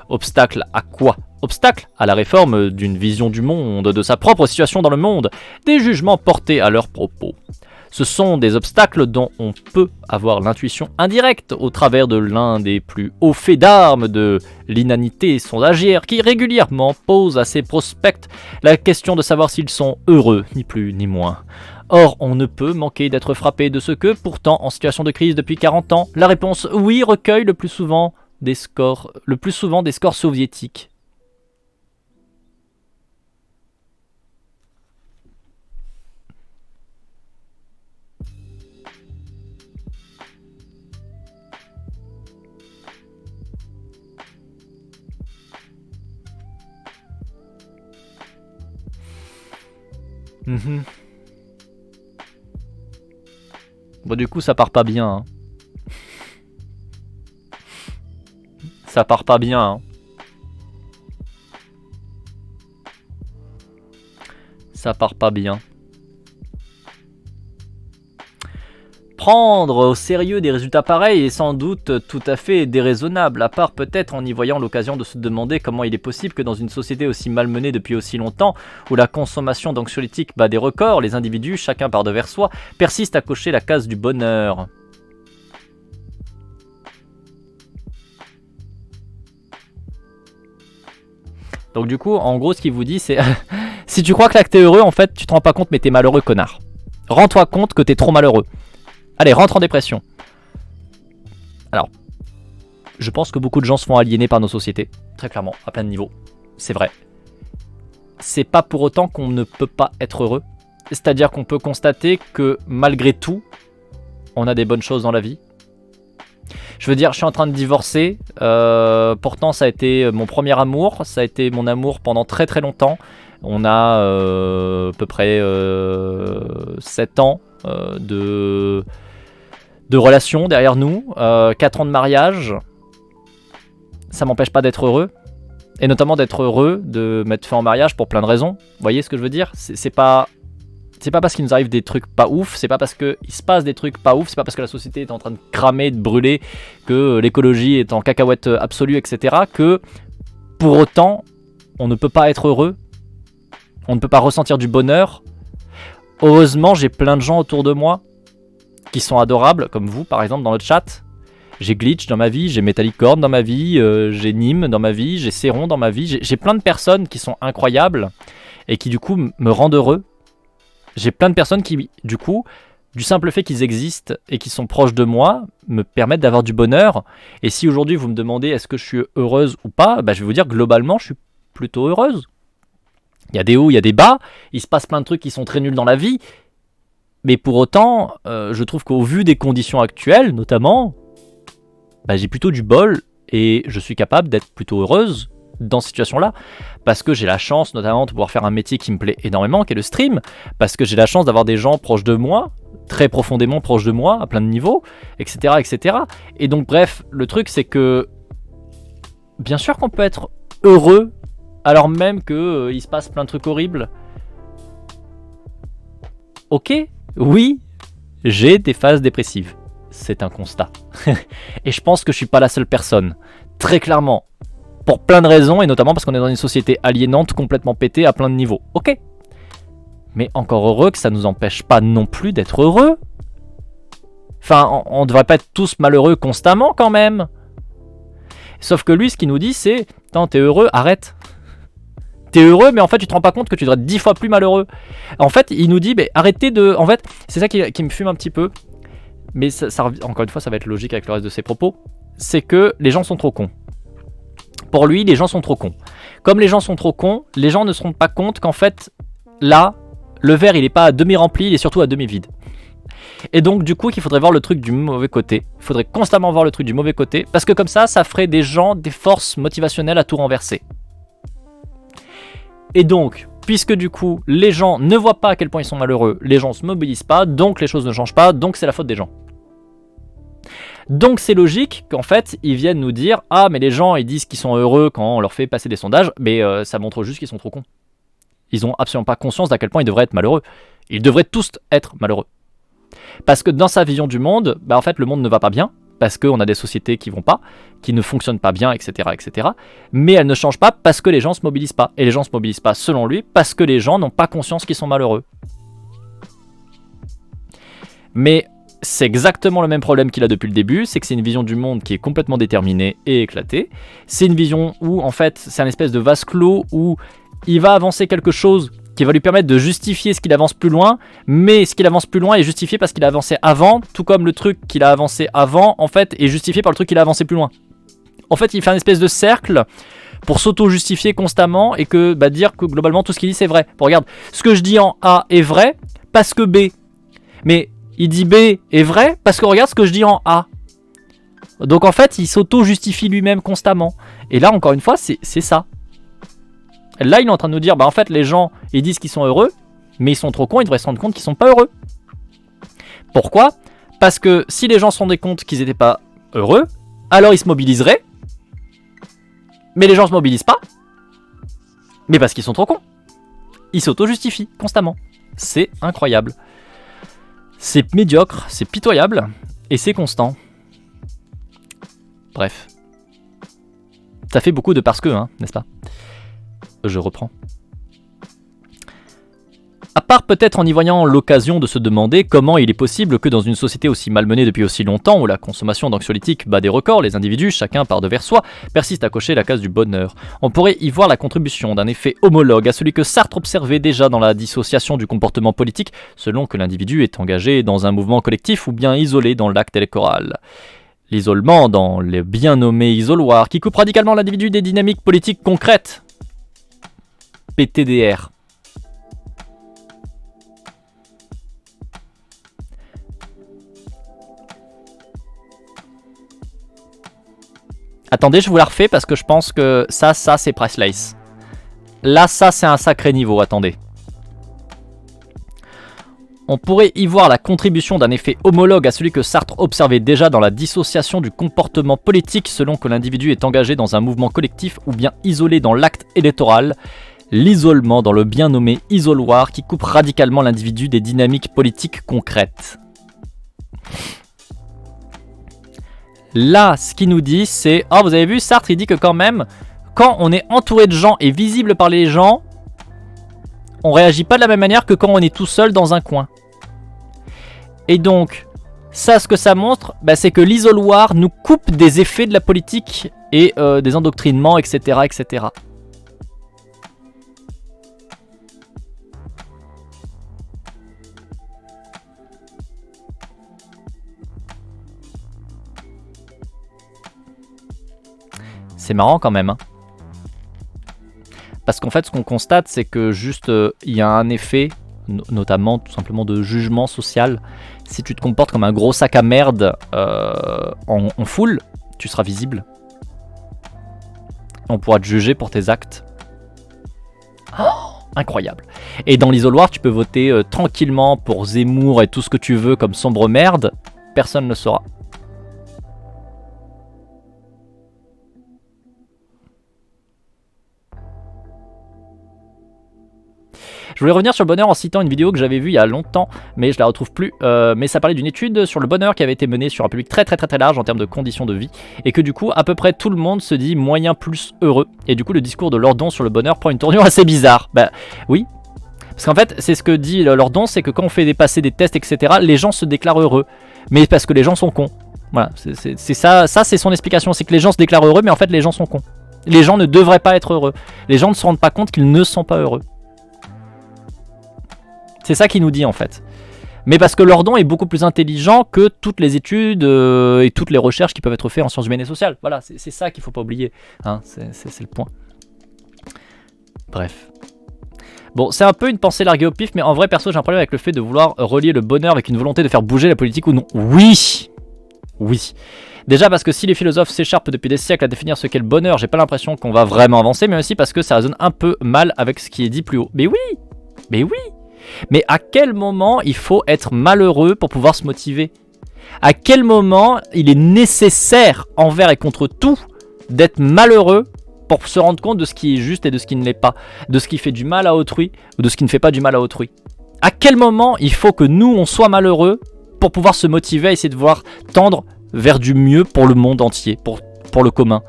Obstacle à quoi? Obstacle à la réforme d'une vision du monde, de sa propre situation dans le monde, des jugements portés à leurs propos. Ce sont des obstacles dont on peut avoir l'intuition indirecte au travers de l'un des plus hauts faits d'armes de l'inanité sondagière qui régulièrement pose à ses prospects la question de savoir s'ils sont heureux, ni plus ni moins. Or, on ne peut manquer d'être frappé de ce que, pourtant en situation de crise depuis 40 ans, la réponse oui recueille le plus souvent des scores soviétiques. Bon, du coup ça part pas bien hein. Ça part pas bien hein. Ça part pas bien. Prendre au sérieux des résultats pareils est sans doute tout à fait déraisonnable, à part peut-être en y voyant l'occasion de se demander comment il est possible que dans une société aussi malmenée depuis aussi longtemps, où la consommation d'anxiolytiques bat des records, les individus, chacun par devers soi, persistent à cocher la case du bonheur. Donc du coup, en gros, ce qu'il vous dit, c'est si tu crois que là que t'es heureux, en fait, tu te rends pas compte, mais t'es malheureux, connard. Rends-toi compte que t'es trop malheureux. Allez, rentre en dépression. Alors, je pense que beaucoup de gens se font aliéner par nos sociétés, très clairement, à plein de niveaux. C'est vrai. C'est pas pour autant qu'on ne peut pas être heureux. C'est-à-dire qu'on peut constater que malgré tout, on a des bonnes choses dans la vie. Je veux dire, je suis en train de divorcer. Pourtant, ça a été mon premier amour. Ça a été mon amour pendant très très longtemps. On a à peu près 7 ans de relation derrière nous. 4 ans de mariage. Ça m'empêche pas d'être heureux. Et notamment d'être heureux de mettre fin au mariage pour plein de raisons. Vous voyez ce que je veux dire ? C'est pas parce qu'il nous arrive des trucs pas ouf, c'est pas parce qu'il se passe des trucs pas ouf, c'est pas parce que la société est en train de cramer, de brûler, que l'écologie est en cacahuète absolue, etc. que pour autant, on ne peut pas être heureux, on ne peut pas ressentir du bonheur. Heureusement, j'ai plein de gens autour de moi qui sont adorables, comme vous par exemple dans le chat. J'ai Glitch dans ma vie, j'ai Metallicorn dans ma vie, j'ai Nîmes dans ma vie, j'ai Céron dans ma vie. J'ai plein de personnes qui sont incroyables et qui du coup me rendent heureux. J'ai plein de personnes qui, du coup, du simple fait qu'ils existent et qu'ils sont proches de moi, me permettent d'avoir du bonheur. Et si aujourd'hui vous me demandez est-ce que je suis heureuse ou pas, bah, je vais vous dire globalement je suis plutôt heureuse. Il y a des hauts, il y a des bas, il se passe plein de trucs qui sont très nuls dans la vie. Mais pour autant, je trouve qu'au vu des conditions actuelles, notamment, bah, j'ai plutôt du bol et je suis capable d'être plutôt heureuse dans cette situation-là, parce que j'ai la chance notamment de pouvoir faire un métier qui me plaît énormément, qui est le stream, parce que j'ai la chance d'avoir des gens proches de moi, très profondément proches de moi, à plein de niveaux, etc. etc. Et donc bref, le truc c'est que, bien sûr qu'on peut être heureux, alors même que il se passe plein de trucs horribles. Ok, oui, j'ai des phases dépressives, c'est un constat. Et je pense que je suis pas la seule personne, très clairement. Pour plein de raisons, et notamment parce qu'on est dans une société aliénante, complètement pétée à plein de niveaux. Ok. Mais encore heureux que ça nous empêche pas non plus d'être heureux. Enfin, on devrait pas être tous malheureux constamment quand même. Sauf que lui, ce qu'il nous dit, c'est « Attends, t'es heureux, arrête. T'es heureux, mais en fait, tu te rends pas compte que tu devrais être 10 fois plus malheureux. » En fait, il nous dit « Arrêtez de... » En fait, c'est ça qui me fume un petit peu. Mais encore une fois, ça va être logique avec le reste de ses propos. C'est que les gens sont trop cons. Pour lui, les gens sont trop cons. Comme les gens sont trop cons, les gens ne se rendent pas compte qu'en fait, là, le verre, il est pas à demi rempli, il est surtout à demi vide. Et donc, du coup, il faudrait voir le truc du mauvais côté. Il faudrait constamment voir le truc du mauvais côté, parce que comme ça ferait des gens des forces motivationnelles à tout renverser. Et donc, puisque du coup, les gens ne voient pas à quel point ils sont malheureux, les gens se mobilisent pas, donc les choses ne changent pas, donc c'est la faute des gens. Donc c'est logique qu'en fait ils viennent nous dire « Ah mais les gens ils disent qu'ils sont heureux quand on leur fait passer des sondages, mais ça montre juste qu'ils sont trop cons. Ils ont absolument pas conscience d'à quel point ils devraient être malheureux. Ils devraient tous être malheureux. Parce que dans sa vision du monde, bah en fait le monde ne va pas bien, parce qu'on a des sociétés qui vont pas, qui ne fonctionnent pas bien, etc. etc. Mais elles ne changent pas parce que les gens se mobilisent pas. Et les gens se mobilisent pas selon lui parce que les gens n'ont pas conscience qu'ils sont malheureux. Mais c'est exactement le même problème qu'il a depuis le début, c'est que c'est une vision du monde qui est complètement déterminée et éclatée. C'est une vision où, en fait, c'est un espèce de vase clos où il va avancer quelque chose qui va lui permettre de justifier ce qu'il avance plus loin, mais ce qu'il avance plus loin est justifié parce qu'il a avancé avant, tout comme le truc qu'il a avancé avant, en fait, est justifié par le truc qu'il a avancé plus loin. En fait, il fait un espèce de cercle pour s'auto-justifier constamment et que dire que globalement tout ce qu'il dit c'est vrai. Bon, regarde, ce que je dis en A est vrai parce que B. Mais il dit B est vrai parce que regarde ce que je dis en A. Donc en fait, il s'auto-justifie lui-même constamment. Et là, encore une fois, c'est ça. Là, il est en train de nous dire, en fait, les gens, ils disent qu'ils sont heureux, mais ils sont trop cons, ils devraient se rendre compte qu'ils sont pas heureux. Pourquoi ? Parce que si les gens se rendaient compte qu'ils n'étaient pas heureux, alors ils se mobiliseraient. Mais les gens se mobilisent pas. Mais parce qu'ils sont trop cons. il s'auto-justifie constamment. C'est incroyable. C'est médiocre, c'est pitoyable, et c'est constant. Bref. Ça fait beaucoup de parce que, hein, n'est-ce pas? Je reprends. À part peut-être en y voyant l'occasion de se demander comment il est possible que dans une société aussi malmenée depuis aussi longtemps, où la consommation d'anxiolytiques bat des records, les individus, chacun par devers soi, persistent à cocher la case du bonheur. On pourrait y voir la contribution d'un effet homologue à celui que Sartre observait déjà dans la dissociation du comportement politique, selon que l'individu est engagé dans un mouvement collectif ou bien isolé dans l'acte électoral. L'isolement dans le bien nommé isoloir qui coupe radicalement l'individu des dynamiques politiques concrètes. PTDR. Attendez, je vous la refais parce que je pense que ça c'est priceless. Là, ça c'est un sacré niveau, attendez. On pourrait y voir la contribution d'un effet homologue à celui que Sartre observait déjà dans la dissociation du comportement politique selon que l'individu est engagé dans un mouvement collectif ou bien isolé dans l'acte électoral. L'isolement dans le bien nommé isoloir qui coupe radicalement l'individu des dynamiques politiques concrètes. Là, ce qu'il nous dit, c'est... Oh, vous avez vu, Sartre, il dit que quand même, quand on est entouré de gens et visible par les gens, on réagit pas de la même manière que quand on est tout seul dans un coin. Et donc, ça, ce que ça montre, bah, c'est que l'isoloir nous coupe des effets de la politique et des endoctrinements, etc., etc. C'est marrant quand même, hein. Parce qu'en fait, ce qu'on constate, c'est que juste, il y a un effet, notamment tout simplement de jugement social. Si tu te comportes comme un gros sac à merde en foule, tu seras visible. On pourra te juger pour tes actes. Oh, incroyable. Et dans l'isoloir, tu peux voter tranquillement pour Zemmour et tout ce que tu veux comme sombre merde. Personne ne le saura. Je voulais revenir sur le bonheur en citant une vidéo que j'avais vue il y a longtemps, mais je la retrouve plus. Mais ça parlait d'une étude sur le bonheur qui avait été menée sur un public très large en termes de conditions de vie, et que du coup, à peu près tout le monde se dit moyen plus heureux. Et du coup, le discours de Lordon sur le bonheur prend une tournure assez bizarre. Bah oui. Parce qu'en fait, c'est ce que dit Lordon, c'est que quand on fait dépasser des tests, etc., les gens se déclarent heureux. Mais parce que les gens sont cons. Voilà, c'est ça c'est son explication, c'est que les gens se déclarent heureux, mais en fait les gens sont cons. Les gens ne devraient pas être heureux. Les gens ne se rendent pas compte qu'ils ne sont pas heureux. C'est ça qu'il nous dit en fait. Mais parce que Lordon est beaucoup plus intelligent que toutes les études et toutes les recherches qui peuvent être faites en sciences humaines et sociales. Voilà, c'est ça qu'il ne faut pas oublier. Hein, c'est le point. Bref. Bon, c'est un peu une pensée larguée au pif, mais en vrai, perso, j'ai un problème avec le fait de vouloir relier le bonheur avec une volonté de faire bouger la politique ou non. Oui. Oui. Déjà parce que si les philosophes s'écharpent depuis des siècles à définir ce qu'est le bonheur, j'ai pas l'impression qu'on va vraiment avancer, mais aussi parce que ça résonne un peu mal avec ce qui est dit plus haut. Mais oui. Mais oui. Mais à quel moment il faut être malheureux pour pouvoir se motiver? À quel moment il est nécessaire envers et contre tout d'être malheureux pour se rendre compte de ce qui est juste et de ce qui ne l'est pas, de ce qui fait du mal à autrui ou de ce qui ne fait pas du mal à autrui? À quel moment il faut que nous on soit malheureux pour pouvoir se motiver à essayer de voir tendre vers du mieux pour le monde entier, pour le commun?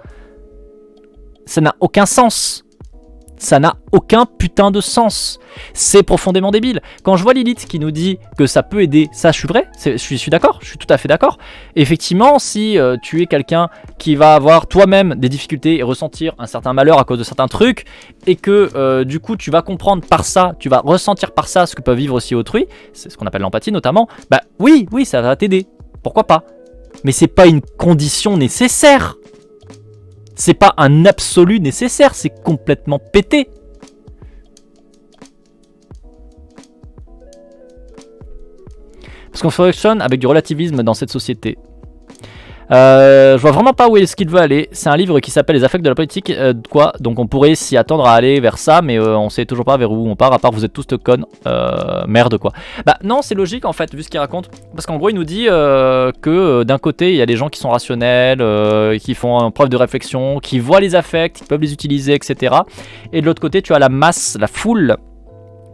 Ça n'a aucun sens. Ça n'a aucun putain de sens. C'est profondément débile. Quand je vois Lilith qui nous dit que ça peut aider, ça je suis vrai, je suis d'accord, je suis tout à fait d'accord. Effectivement, si tu es quelqu'un qui va avoir toi-même des difficultés et ressentir un certain malheur à cause de certains trucs, et que du coup tu vas comprendre par ça, tu vas ressentir par ça ce que peut vivre aussi autrui, c'est ce qu'on appelle l'empathie notamment, bah oui, ça va t'aider. Pourquoi pas? Mais c'est pas une condition nécessaire. C'est pas un absolu nécessaire, c'est complètement pété. Parce qu'on fonctionne avec du relativisme dans cette société. Je vois vraiment pas où est-ce qu'il veut aller. C'est un livre qui s'appelle Les affects de la politique, quoi. Donc on pourrait s'y attendre à aller vers ça, mais on sait toujours pas vers où on part, à part vous êtes tous de connes. Merde quoi. Bah non, c'est logique en fait, vu ce qu'il raconte. Parce qu'en gros il nous dit que d'un côté il y a des gens qui sont rationnels, qui font preuve de réflexion, qui voient les affects, qui peuvent les utiliser, etc. Et de l'autre côté tu as la masse, la foule,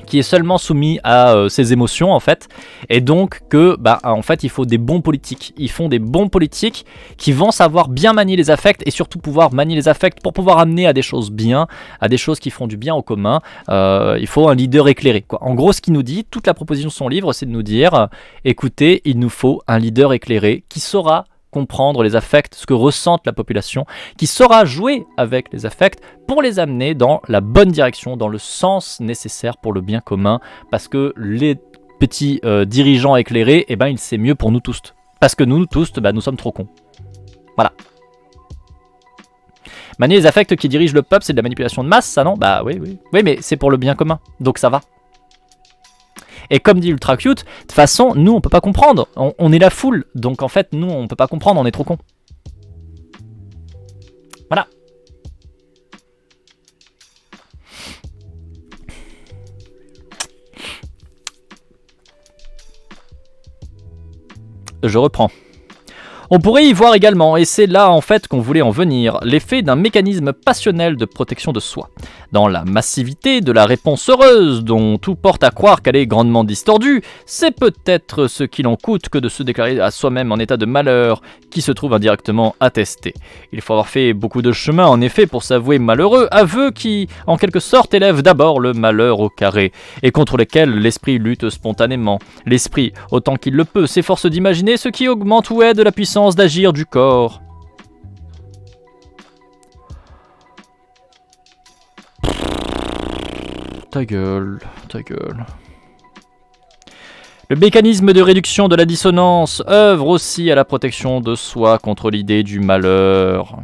qui est seulement soumis à ses émotions en fait, et donc que en fait il faut des bons politiques. Ils font des bons politiques qui vont savoir bien manier les affects et surtout pouvoir manier les affects pour pouvoir amener à des choses bien, à des choses qui font du bien au commun. Il faut un leader éclairé, quoi. En gros, ce qu'il nous dit, toute la proposition de son livre, c'est de nous dire écoutez, il nous faut un leader éclairé qui saura comprendre les affects, ce que ressente la population, qui saura jouer avec les affects pour les amener dans la bonne direction, dans le sens nécessaire pour le bien commun, parce que les petits dirigeants éclairés, c'est mieux pour nous tous. Parce que nous tous, nous sommes trop cons. Voilà. Manier les affects qui dirigent le peuple, c'est de la manipulation de masse, ça non? Oui. Oui, mais c'est pour le bien commun, donc ça va. Et comme dit Ultra Cute, de toute façon, nous on peut pas comprendre. On est la foule, donc en fait, nous on peut pas comprendre, on est trop cons. Voilà. Je reprends. On pourrait y voir également, et c'est là en fait qu'on voulait en venir, l'effet d'un mécanisme passionnel de protection de soi. Dans la massivité de la réponse heureuse, dont tout porte à croire qu'elle est grandement distordue, c'est peut-être ce qu'il en coûte que de se déclarer à soi-même en état de malheur, qui se trouve indirectement attesté. Il faut avoir fait beaucoup de chemin en effet pour s'avouer malheureux, aveu qui, en quelque sorte, élève d'abord le malheur au carré, et contre lesquels l'esprit lutte spontanément. L'esprit, autant qu'il le peut, s'efforce d'imaginer ce qui augmente ou aide la puissance d'agir du corps. Ta gueule. Le mécanisme de réduction de la dissonance œuvre aussi à la protection de soi contre l'idée du malheur.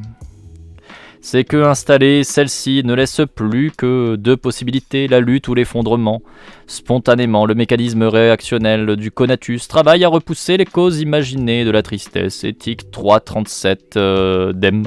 C'est que installée, celle-ci ne laisse plus que deux possibilités, la lutte ou l'effondrement. Spontanément, le mécanisme réactionnel du conatus travaille à repousser les causes imaginées de la tristesse. Éthique 3.37 d'Em.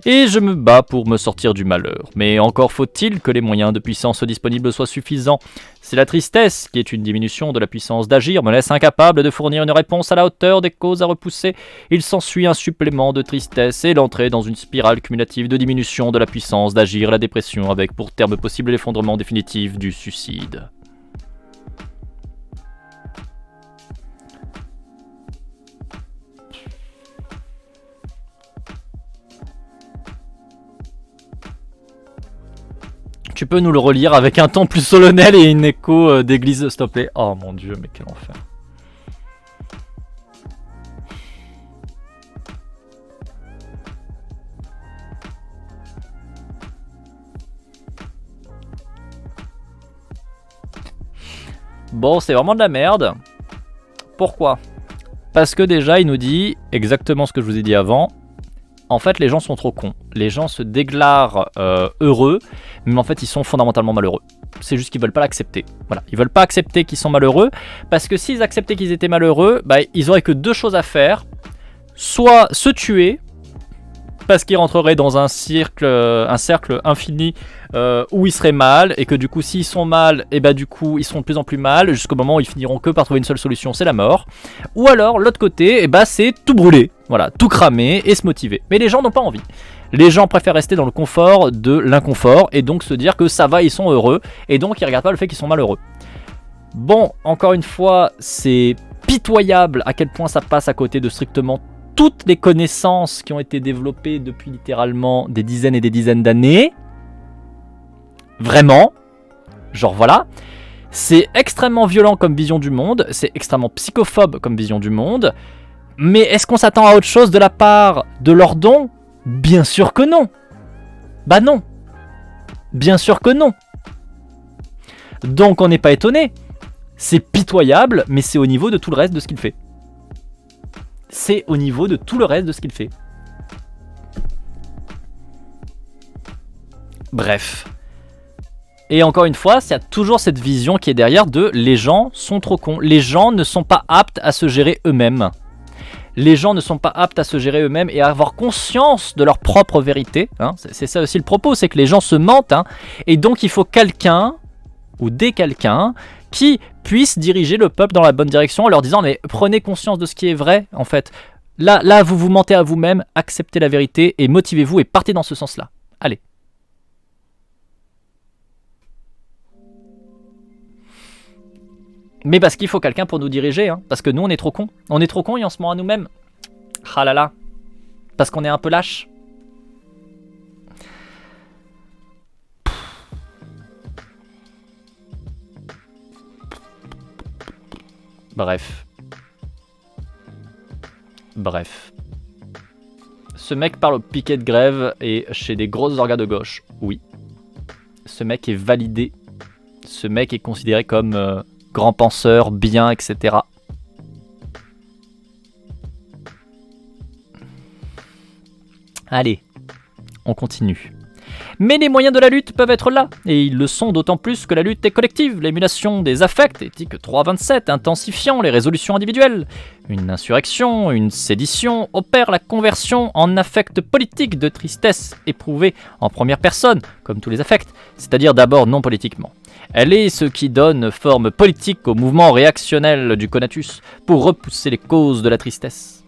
Et je me bats pour me sortir du malheur. Mais encore faut-il que les moyens de puissance disponibles soient suffisants. C'est la tristesse, qui est une diminution de la puissance d'agir, me laisse incapable de fournir une réponse à la hauteur des causes à repousser. Il s'ensuit un supplément de tristesse et l'entrée dans une spirale cumulative de diminution de la puissance d'agir, la dépression, avec pour terme possible l'effondrement définitif du suicide. Tu peux nous le relire avec un ton plus solennel et une écho d'église, s'il te plaît. Oh mon dieu, mais quel enfer. Bon, c'est vraiment de la merde. Pourquoi? Parce que déjà, il nous dit exactement ce que je vous ai dit avant. En fait, les gens sont trop cons. Les gens se déclarent heureux, mais en fait, ils sont fondamentalement malheureux. C'est juste qu'ils veulent pas l'accepter. Voilà, ils veulent pas accepter qu'ils sont malheureux, parce que s'ils acceptaient qu'ils étaient malheureux, ils auraient que deux choses à faire. Soit se tuer, parce qu'ils rentreraient dans un cercle infini où ils seraient mal, et que du coup, s'ils sont mal, et du coup, ils seront de plus en plus mal, jusqu'au moment où ils finiront que par trouver une seule solution, c'est la mort. Ou alors, l'autre côté, c'est tout brûler. Voilà, tout cramer et se motiver. Mais les gens n'ont pas envie. Les gens préfèrent rester dans le confort de l'inconfort et donc se dire que ça va, ils sont heureux et donc ils regardent pas le fait qu'ils sont malheureux. Bon, encore une fois, c'est pitoyable à quel point ça passe à côté de strictement toutes les connaissances qui ont été développées depuis littéralement des dizaines et des dizaines d'années. Vraiment. Genre voilà. C'est extrêmement violent comme vision du monde, c'est extrêmement psychophobe comme vision du monde. Mais est-ce qu'on s'attend à autre chose de la part de leurs dons? Bien sûr que non. Non. Bien sûr que non. Donc on n'est pas étonné. C'est pitoyable, mais c'est au niveau de tout le reste de ce qu'il fait. C'est au niveau de tout le reste de ce qu'il fait. Bref. Et encore une fois, il y a toujours cette vision qui est derrière de les gens sont trop cons. Les gens ne sont pas aptes à se gérer eux-mêmes. Les gens ne sont pas aptes à se gérer eux-mêmes et à avoir conscience de leur propre vérité. Hein. C'est ça aussi le propos, c'est que les gens se mentent. Hein. Et donc il faut quelqu'un, ou des quelqu'un, qui puisse diriger le peuple dans la bonne direction en leur disant mais prenez conscience de ce qui est vrai en fait. Là vous vous mentez à vous-même, acceptez la vérité et motivez-vous et partez dans ce sens-là. Allez. Mais parce qu'il faut quelqu'un pour nous diriger, hein. Parce que nous, on est trop cons. On est trop cons et on se ment à nous-mêmes. Ah là là. Parce qu'on est un peu lâche. Bref. Bref. Ce mec parle au piquet de grève et chez des grosses orgas de gauche. Oui. Ce mec est validé. Ce mec est considéré comme grand penseur, bien, etc. Allez, on continue. Mais les moyens de la lutte peuvent être là, et ils le sont d'autant plus que la lutte est collective, l'émulation des affects, éthique 3.27, intensifiant les résolutions individuelles. Une insurrection, une sédition opère la conversion en affect politique de tristesse éprouvée en première personne, comme tous les affects, c'est-à-dire d'abord non politiquement. Elle est ce qui donne forme politique au mouvement réactionnel du conatus pour repousser les causes de la tristesse.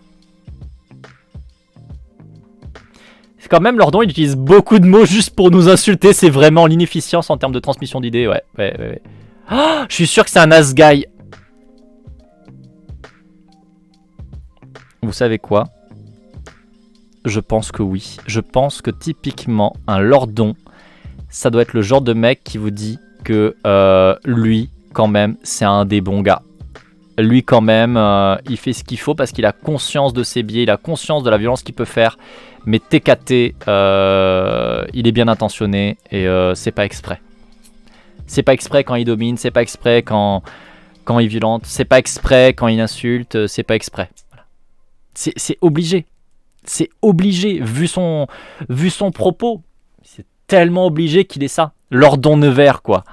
Quand même, Lordon, il utilise beaucoup de mots juste pour nous insulter. C'est vraiment l'inefficience en termes de transmission d'idées. Ouais. Oh, je suis sûr que c'est un Asguy. Vous savez quoi? Je pense que oui. Je pense que typiquement, un Lordon, ça doit être le genre de mec qui vous dit que lui, quand même, c'est un des bons gars. Lui, quand même, il fait ce qu'il faut parce qu'il a conscience de ses biais, il a conscience de la violence qu'il peut faire. Mais TKT, il est bien intentionné et c'est pas exprès. C'est pas exprès quand il domine, c'est pas exprès quand il violente, c'est pas exprès quand il insulte, c'est pas exprès. Voilà. C'est obligé. C'est obligé, vu son propos. C'est tellement obligé qu'il est ça. Lordon Nevers, quoi.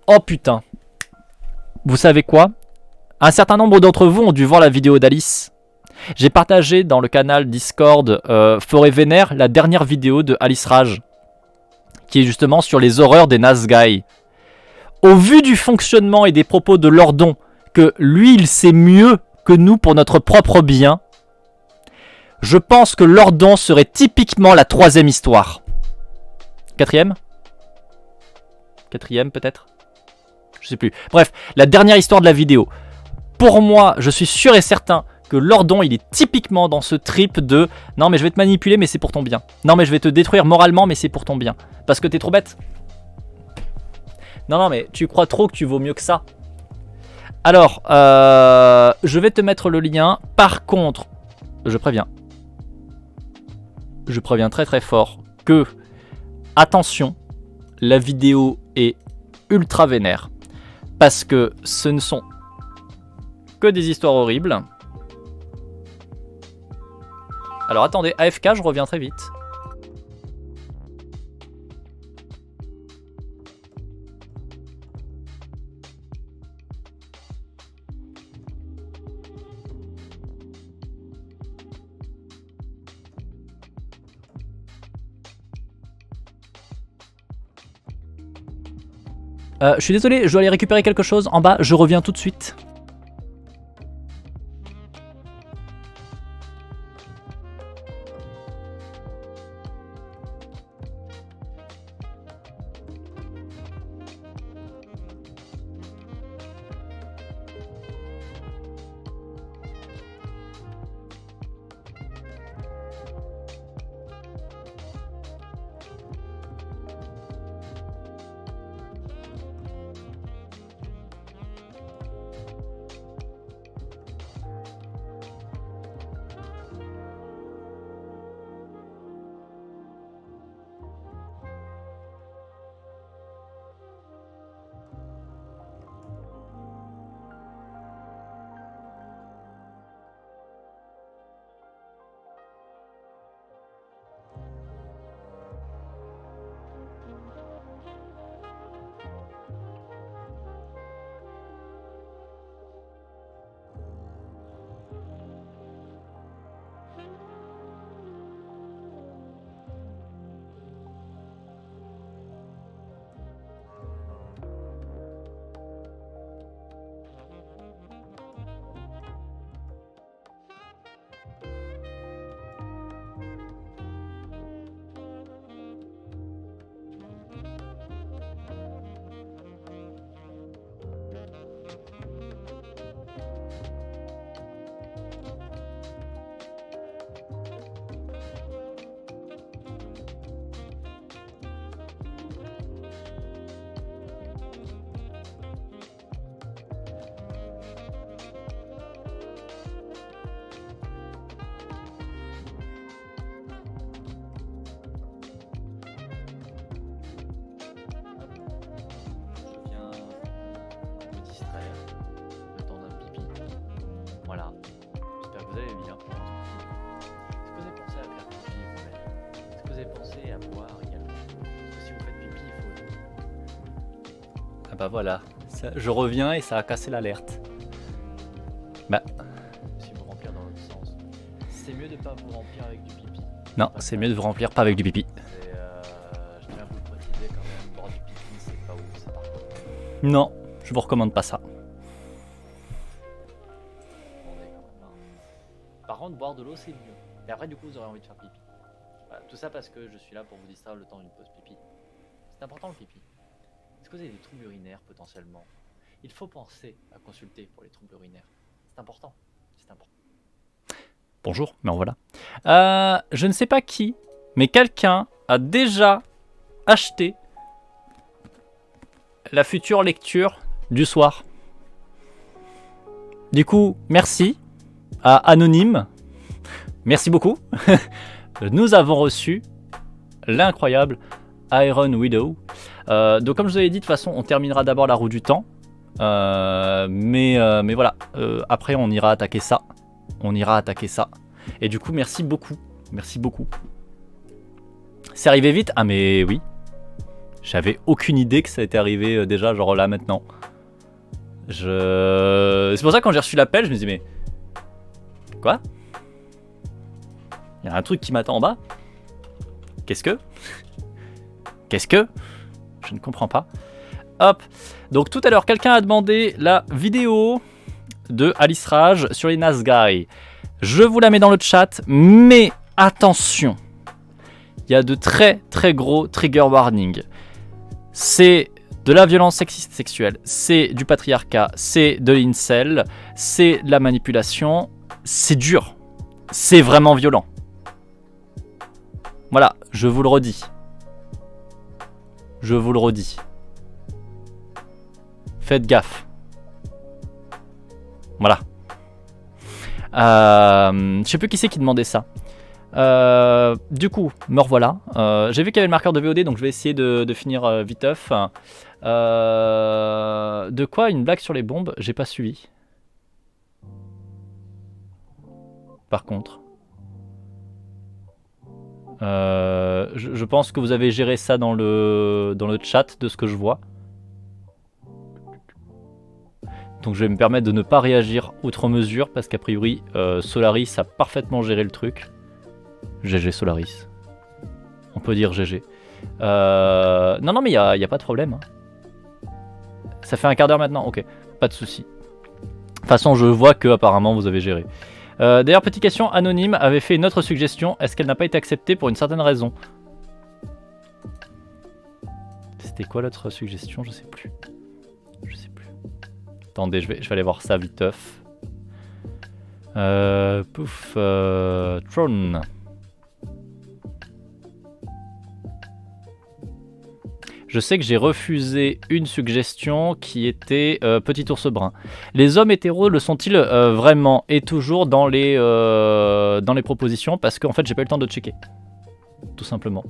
Oh putain. Vous savez quoi? Un certain nombre d'entre vous ont dû voir la vidéo d'Alice. J'ai partagé dans le canal Discord Forêt Vénère la dernière vidéo de Alice Rage, qui est justement sur les horreurs des Nazgûl. Au vu du fonctionnement et des propos de Lordon, que lui il sait mieux que nous pour notre propre bien, je pense que Lordon serait typiquement la troisième histoire. Quatrième peut-être? Je sais plus. Bref, la dernière histoire de la vidéo. Pour moi, je suis sûr et certain que Lordon, il est typiquement dans ce trip de « Non mais je vais te manipuler mais c'est pour ton bien. Non mais je vais te détruire moralement mais c'est pour ton bien. Parce que t'es trop bête. Non mais tu crois trop que tu vaux mieux que ça. » Alors, je vais te mettre le lien. Par contre, je préviens très très fort que, attention, la vidéo est ultra vénère. Parce que ce ne sont que des histoires horribles. Alors attendez, AFK, je reviens très vite. Je suis désolé, je dois aller récupérer quelque chose en bas, je reviens tout de suite. bah voilà, je reviens et ça a cassé l'alerte. Bah, si vous remplir dans l'autre sens, c'est mieux de pas vous remplir avec du pipi. Non, c'est mieux de vous remplir pas avec du pipi. Je tiens à vous préciser quand même, boire du pipi, c'est pas ouf, c'est pas. Non, je vous recommande pas ça. Par contre, boire de l'eau, c'est mieux. Et après, du coup, vous aurez envie de faire pipi. Voilà, tout ça parce que je suis là pour vous distraire le temps d'une pause pipi. C'est important le pipi. Est-ce que vous avez des troubles urinaires potentiellement? Il faut penser à consulter pour les troubles urinaires. C'est important. C'est important. Bonjour, mais en voilà. Je ne sais pas qui, mais quelqu'un a déjà acheté la future lecture du soir. Du coup, merci à Anonyme. Merci beaucoup. Nous avons reçu l'incroyable Iron Widow. Donc comme je vous avais dit, de toute façon, on terminera d'abord la roue du temps. Mais voilà, après on ira attaquer ça. On ira attaquer ça. Et du coup, merci beaucoup. Merci beaucoup. C'est arrivé vite? Ah mais oui. J'avais aucune idée que ça était arrivé déjà, genre là maintenant. C'est pour ça que quand j'ai reçu l'appel, je me dis mais... Quoi? Il y a un truc qui m'attend en bas? Qu'est-ce que? Qu'est-ce que? Je ne comprends pas. Hop. Donc tout à l'heure, quelqu'un a demandé la vidéo de Alice Rage sur les Nazgûl. Je vous la mets dans le chat, mais attention. Il y a de très très gros trigger warning. C'est de la violence sexiste sexuelle, c'est du patriarcat, c'est de l'incel, c'est de la manipulation, c'est dur, c'est vraiment violent. Voilà, je vous le redis. Je vous le redis. Faites gaffe. Voilà. Je sais plus qui c'est qui demandait ça. Du coup, me revoilà. J'ai vu qu'il y avait le marqueur de VOD, donc je vais essayer de finir viteuf. De quoi? Une blague sur les bombes? J'ai pas suivi. Par contre. Je pense que vous avez géré ça dans le chat de ce que je vois. Donc je vais me permettre de ne pas réagir outre mesure parce qu'a priori Solaris a parfaitement géré le truc. GG Solaris. On peut dire GG. Non mais il y a pas de problème. Hein. Ça fait un quart d'heure maintenant? Ok, pas de souci. De toute façon je vois que apparemment vous avez géré. D'ailleurs, petite question, Anonyme avait fait une autre suggestion. Est-ce qu'elle n'a pas été acceptée pour une certaine raison? C'était quoi l'autre suggestion? Je sais plus. Je sais plus. Attendez, je vais aller voir ça viteuf. Pouf. Throne. Je sais que j'ai refusé une suggestion qui était Petit ours brun. Les hommes hétéros le sont-ils vraiment et toujours dans les propositions? Parce qu'en fait j'ai pas eu le temps de checker. Tout simplement.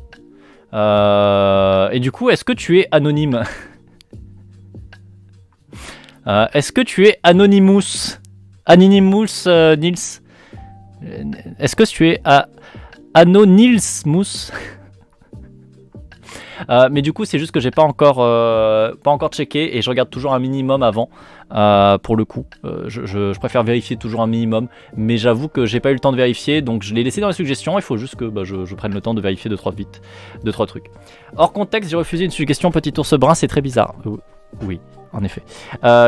Et du coup, est-ce que tu es anonyme? Est-ce que tu es Anonymous? Anonymous Nils? Est-ce que tu es Anonymous? Mais du coup c'est juste que j'ai pas encore checké et je regarde toujours un minimum avant pour le coup. Je préfère vérifier toujours un minimum, mais j'avoue que j'ai pas eu le temps de vérifier, donc je l'ai laissé dans les suggestions. Il faut juste que je prenne le temps de vérifier 2-3 trucs. Hors contexte, j'ai refusé une suggestion Petit ours brun, c'est très bizarre. Oui, en effet.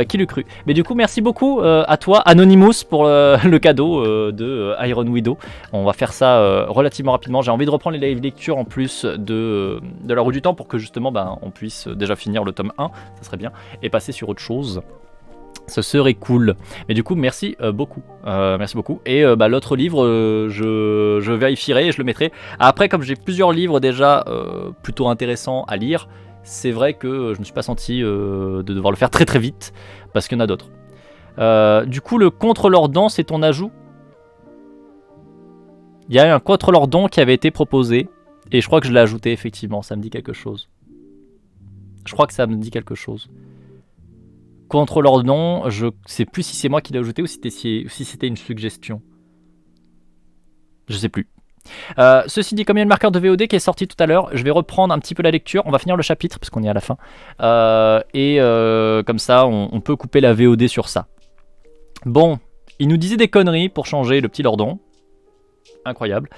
Qui l'eût cru? Mais du coup, merci beaucoup à toi, Anonymous, pour le cadeau de Iron Widow. On va faire ça relativement rapidement. J'ai envie de reprendre les live lectures en plus de la roue du temps pour que justement on puisse déjà finir le tome 1, ça serait bien, et passer sur autre chose. Ce serait cool. Mais du coup, merci beaucoup. Merci beaucoup. Et l'autre livre, je vérifierai et je le mettrai. Après, comme j'ai plusieurs livres déjà plutôt intéressants à lire, c'est vrai que je ne suis pas senti de devoir le faire très très vite, parce qu'il y en a d'autres. Du coup, le contre-lordon, c'est ton ajout? Il y a un contre-lordon qui avait été proposé, et je crois que je l'ai ajouté, effectivement, ça me dit quelque chose. Je crois que ça me dit quelque chose. Contre-lordon, je sais plus si c'est moi qui l'ai ajouté ou si c'était une suggestion. Je sais plus. Ceci dit, comme il y a le marqueur de VOD qui est sorti tout à l'heure, je vais reprendre un petit peu la lecture. On va finir le chapitre parce qu'on est à la fin. Comme ça, on peut couper la VOD sur ça. Bon, il nous disait des conneries pour changer le petit Lordon. Incroyable.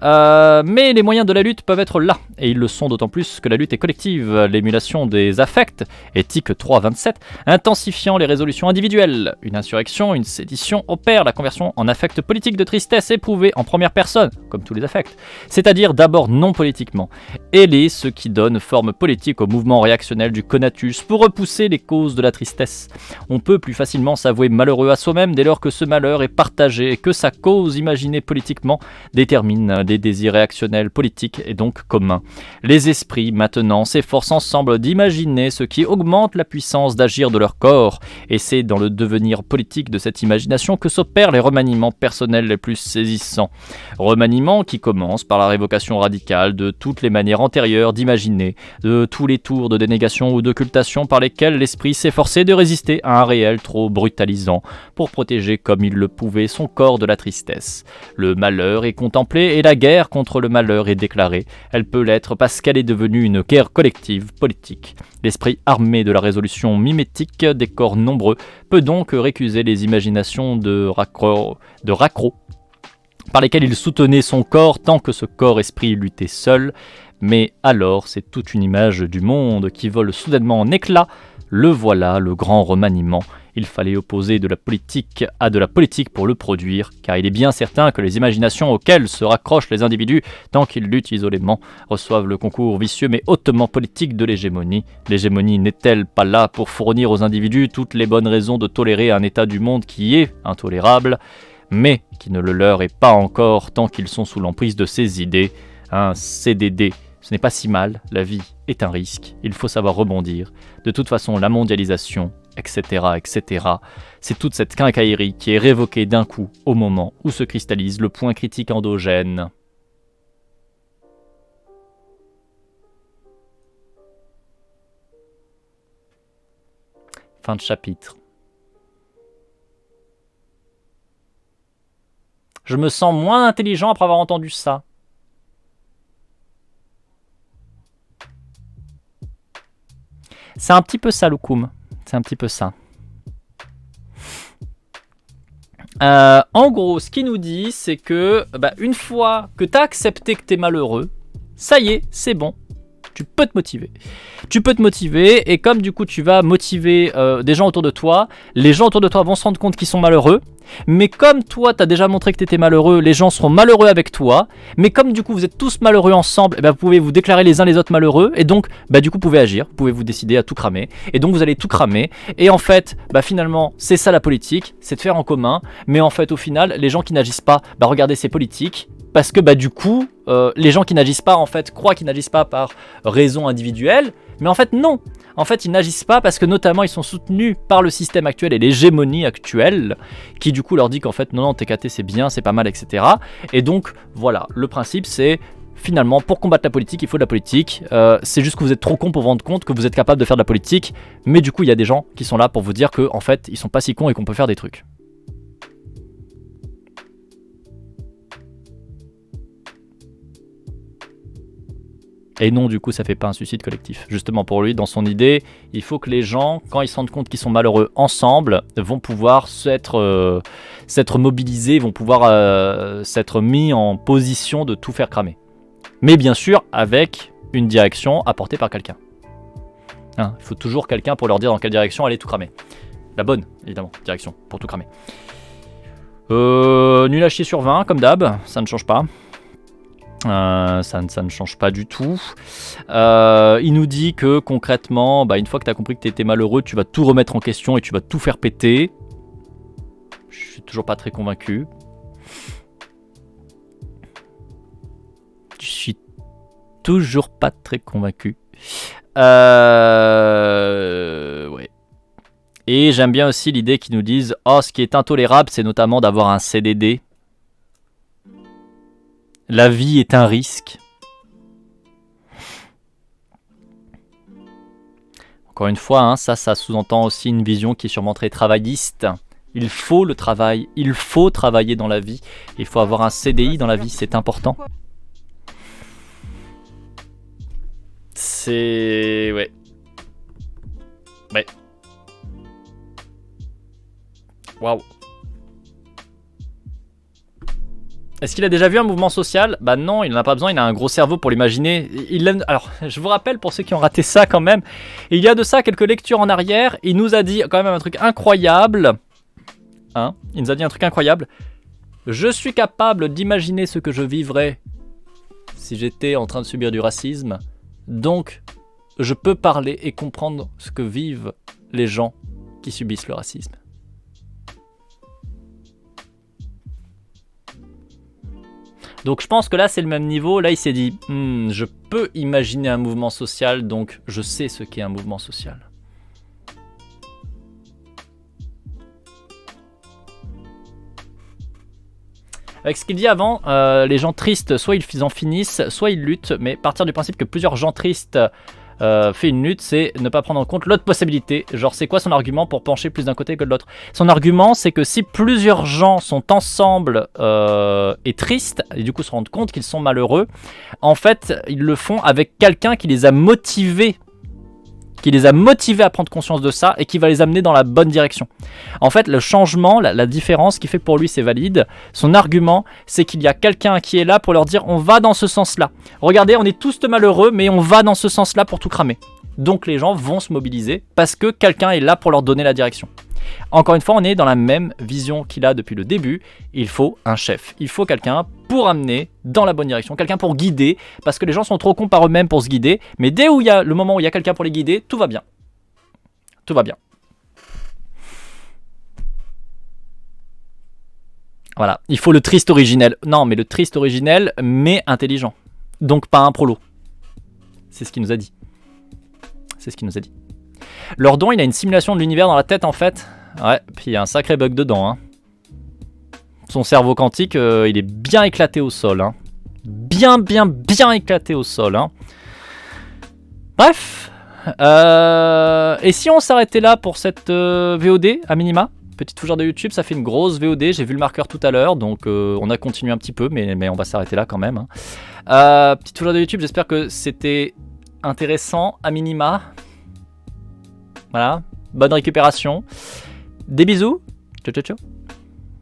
Mais les moyens de la lutte peuvent être là, et ils le sont d'autant plus que la lutte est collective, l'émulation des affects, éthique 3.27, intensifiant les résolutions individuelles. Une insurrection, une sédition opère la conversion en affect politique de tristesse éprouvée en première personne, comme tous les affects, c'est-à-dire d'abord non politiquement, et ce qui donne forme politique au mouvement réactionnel du conatus pour repousser les causes de la tristesse. On peut plus facilement s'avouer malheureux à soi-même dès lors que ce malheur est partagé et que sa cause imaginée politiquement détermine des désirs réactionnels politiques et donc communs. Les esprits, maintenant, s'efforcent ensemble d'imaginer ce qui augmente la puissance d'agir de leur corps, et c'est dans le devenir politique de cette imagination que s'opèrent les remaniements personnels les plus saisissants. Remaniements qui commencent par la révocation radicale de toutes les manières antérieures d'imaginer, de tous les tours de dénégation ou d'occultation par lesquels l'esprit s'efforçait de résister à un réel trop brutalisant, pour protéger comme il le pouvait son corps de la tristesse. Le malheur est contemplé et la guerre contre le malheur est déclarée. Elle peut l'être parce qu'elle est devenue une guerre collective politique. L'esprit armé de la résolution mimétique des corps nombreux peut donc récuser les imaginations de Racro, par lesquelles il soutenait son corps tant que ce corps-esprit luttait seul. Mais alors, c'est toute une image du monde qui vole soudainement en éclats. Le voilà, le grand remaniement. Il fallait opposer de la politique à de la politique pour le produire, car il est bien certain que les imaginations auxquelles se raccrochent les individus, tant qu'ils luttent isolément, reçoivent le concours vicieux mais hautement politique de l'hégémonie. L'hégémonie n'est-elle pas là pour fournir aux individus toutes les bonnes raisons de tolérer un état du monde qui est intolérable, mais qui ne le leur est pas encore tant qu'ils sont sous l'emprise de ces idées? Un CDD, ce n'est pas si mal, la vie est un risque, il faut savoir rebondir. De toute façon, la mondialisation, etc., etc. C'est toute cette quincaillerie qui est révoquée d'un coup au moment où se cristallise le point critique endogène. Fin de chapitre. Je me sens moins intelligent après avoir entendu ça. C'est un petit peu ça, Loukoum. C'est un petit peu ça. En gros, ce qu'il nous dit, c'est que une fois que tu as accepté que tu es malheureux, ça y est, c'est bon. Tu peux te motiver. Tu peux te motiver, et comme du coup tu vas motiver des gens autour de toi, les gens autour de toi vont se rendre compte qu'ils sont malheureux. Mais comme toi, tu as déjà montré que tu étais malheureux, les gens seront malheureux avec toi. Mais comme du coup vous êtes tous malheureux ensemble, vous pouvez vous déclarer les uns les autres malheureux. Et donc, du coup, vous pouvez agir. Vous pouvez vous décider à tout cramer. Et donc, vous allez tout cramer. Et en fait, finalement, c'est ça la politique. C'est de faire en commun. Mais en fait, au final, les gens qui n'agissent pas, regardez, c'est politique. Parce que du coup, les gens qui n'agissent pas, en fait, croient qu'ils n'agissent pas par raison individuelle. Mais en fait, non. En fait, ils n'agissent pas parce que notamment ils sont soutenus par le système actuel et l'hégémonie actuelle qui du coup leur dit qu'en fait non, TKT c'est bien, c'est pas mal, etc. Et donc voilà, le principe c'est finalement pour combattre la politique, il faut de la politique. C'est juste que vous êtes trop cons pour vous rendre compte que vous êtes capable de faire de la politique. Mais du coup, il y a des gens qui sont là pour vous dire que en fait, ils sont pas si cons et qu'on peut faire des trucs. Et non, du coup, ça fait pas un suicide collectif. Justement, pour lui, dans son idée, il faut que les gens, quand ils se rendent compte qu'ils sont malheureux ensemble, vont pouvoir s'être mobilisés, vont pouvoir s'être mis en position de tout faire cramer. Mais bien sûr, avec une direction apportée par quelqu'un. Il faut toujours quelqu'un pour leur dire dans quelle direction aller tout cramer. La bonne, évidemment, direction, pour tout cramer. Nul à chier sur 20, comme d'hab, ça ne change pas. Ça ne change pas du tout. Il nous dit que concrètement, une fois que tu as compris que tu étais malheureux, tu vas tout remettre en question et tu vas tout faire péter. Je suis toujours pas très convaincu. Je suis toujours pas très convaincu. Ouais. Et j'aime bien aussi l'idée qu'ils nous disent ce qui est intolérable, c'est notamment d'avoir un CDD. La vie est un risque. Encore une fois, ça sous-entend aussi une vision qui est sûrement très travailliste, Il faut le travail, il faut travailler dans la vie. Il faut avoir un CDI dans la vie, c'est important. C'est... ouais. Ouais. Waouh. Est-ce qu'il a déjà vu un mouvement social? Bah non, il n'en a pas besoin, il a un gros cerveau pour l'imaginer. Alors, je vous rappelle, pour ceux qui ont raté ça quand même, il y a de ça quelques lectures en arrière, il nous a dit quand même un truc incroyable. Hein? Il nous a dit un truc incroyable. Je suis capable d'imaginer ce que je vivrais si j'étais en train de subir du racisme. Donc, je peux parler et comprendre ce que vivent les gens qui subissent le racisme. Donc je pense que là c'est le même niveau. Là il s'est dit, je peux imaginer un mouvement social, donc je sais ce qu'est un mouvement social. Avec ce qu'il dit avant, les gens tristes, soit ils en finissent, soit ils luttent. Mais partir du principe que plusieurs gens tristes fait une lutte, c'est ne pas prendre en compte l'autre possibilité. Genre, c'est quoi son argument pour pencher plus d'un côté que de l'autre? Son argument, c'est que si plusieurs gens sont ensemble et tristes, et du coup se rendent compte qu'ils sont malheureux, en fait, ils le font avec quelqu'un qui les a motivés. À prendre conscience de ça et qui va les amener dans la bonne direction. En fait, le changement, la différence qui fait que pour lui c'est valide, son argument, c'est qu'il y a quelqu'un qui est là pour leur dire on va dans ce sens-là. Regardez, on est tous malheureux, mais on va dans ce sens-là pour tout cramer. Donc les gens vont se mobiliser parce que quelqu'un est là pour leur donner la direction. Encore une fois, on est dans la même vision qu'il a depuis le début. Il faut un chef. Il faut quelqu'un pour amener dans la bonne direction, quelqu'un pour guider, parce que les gens sont trop cons par eux-mêmes pour se guider. Mais dès où il y a le moment où il y a quelqu'un pour les guider, tout va bien. Tout va bien. Voilà. Il faut le triste originel. Non, mais le triste originel, mais intelligent. Donc pas un prolo. C'est ce qu'il nous a dit. C'est ce qu'il nous a dit. Lordon, il a une simulation de l'univers dans la tête en fait. Ouais, puis il y a un sacré bug dedans. Hein. Son cerveau quantique, il est bien éclaté au sol. Hein. Bien éclaté au sol. Hein. Bref. Et si on s'arrêtait là pour cette VOD, à minima? Petite fougère de YouTube, ça fait une grosse VOD. J'ai vu le marqueur tout à l'heure, donc on a continué un petit peu, mais on va s'arrêter là quand même. Hein. Petite fougère de YouTube, j'espère que c'était intéressant, à minima. Voilà, bonne récupération. Des bisous. Ciao, ciao, ciao.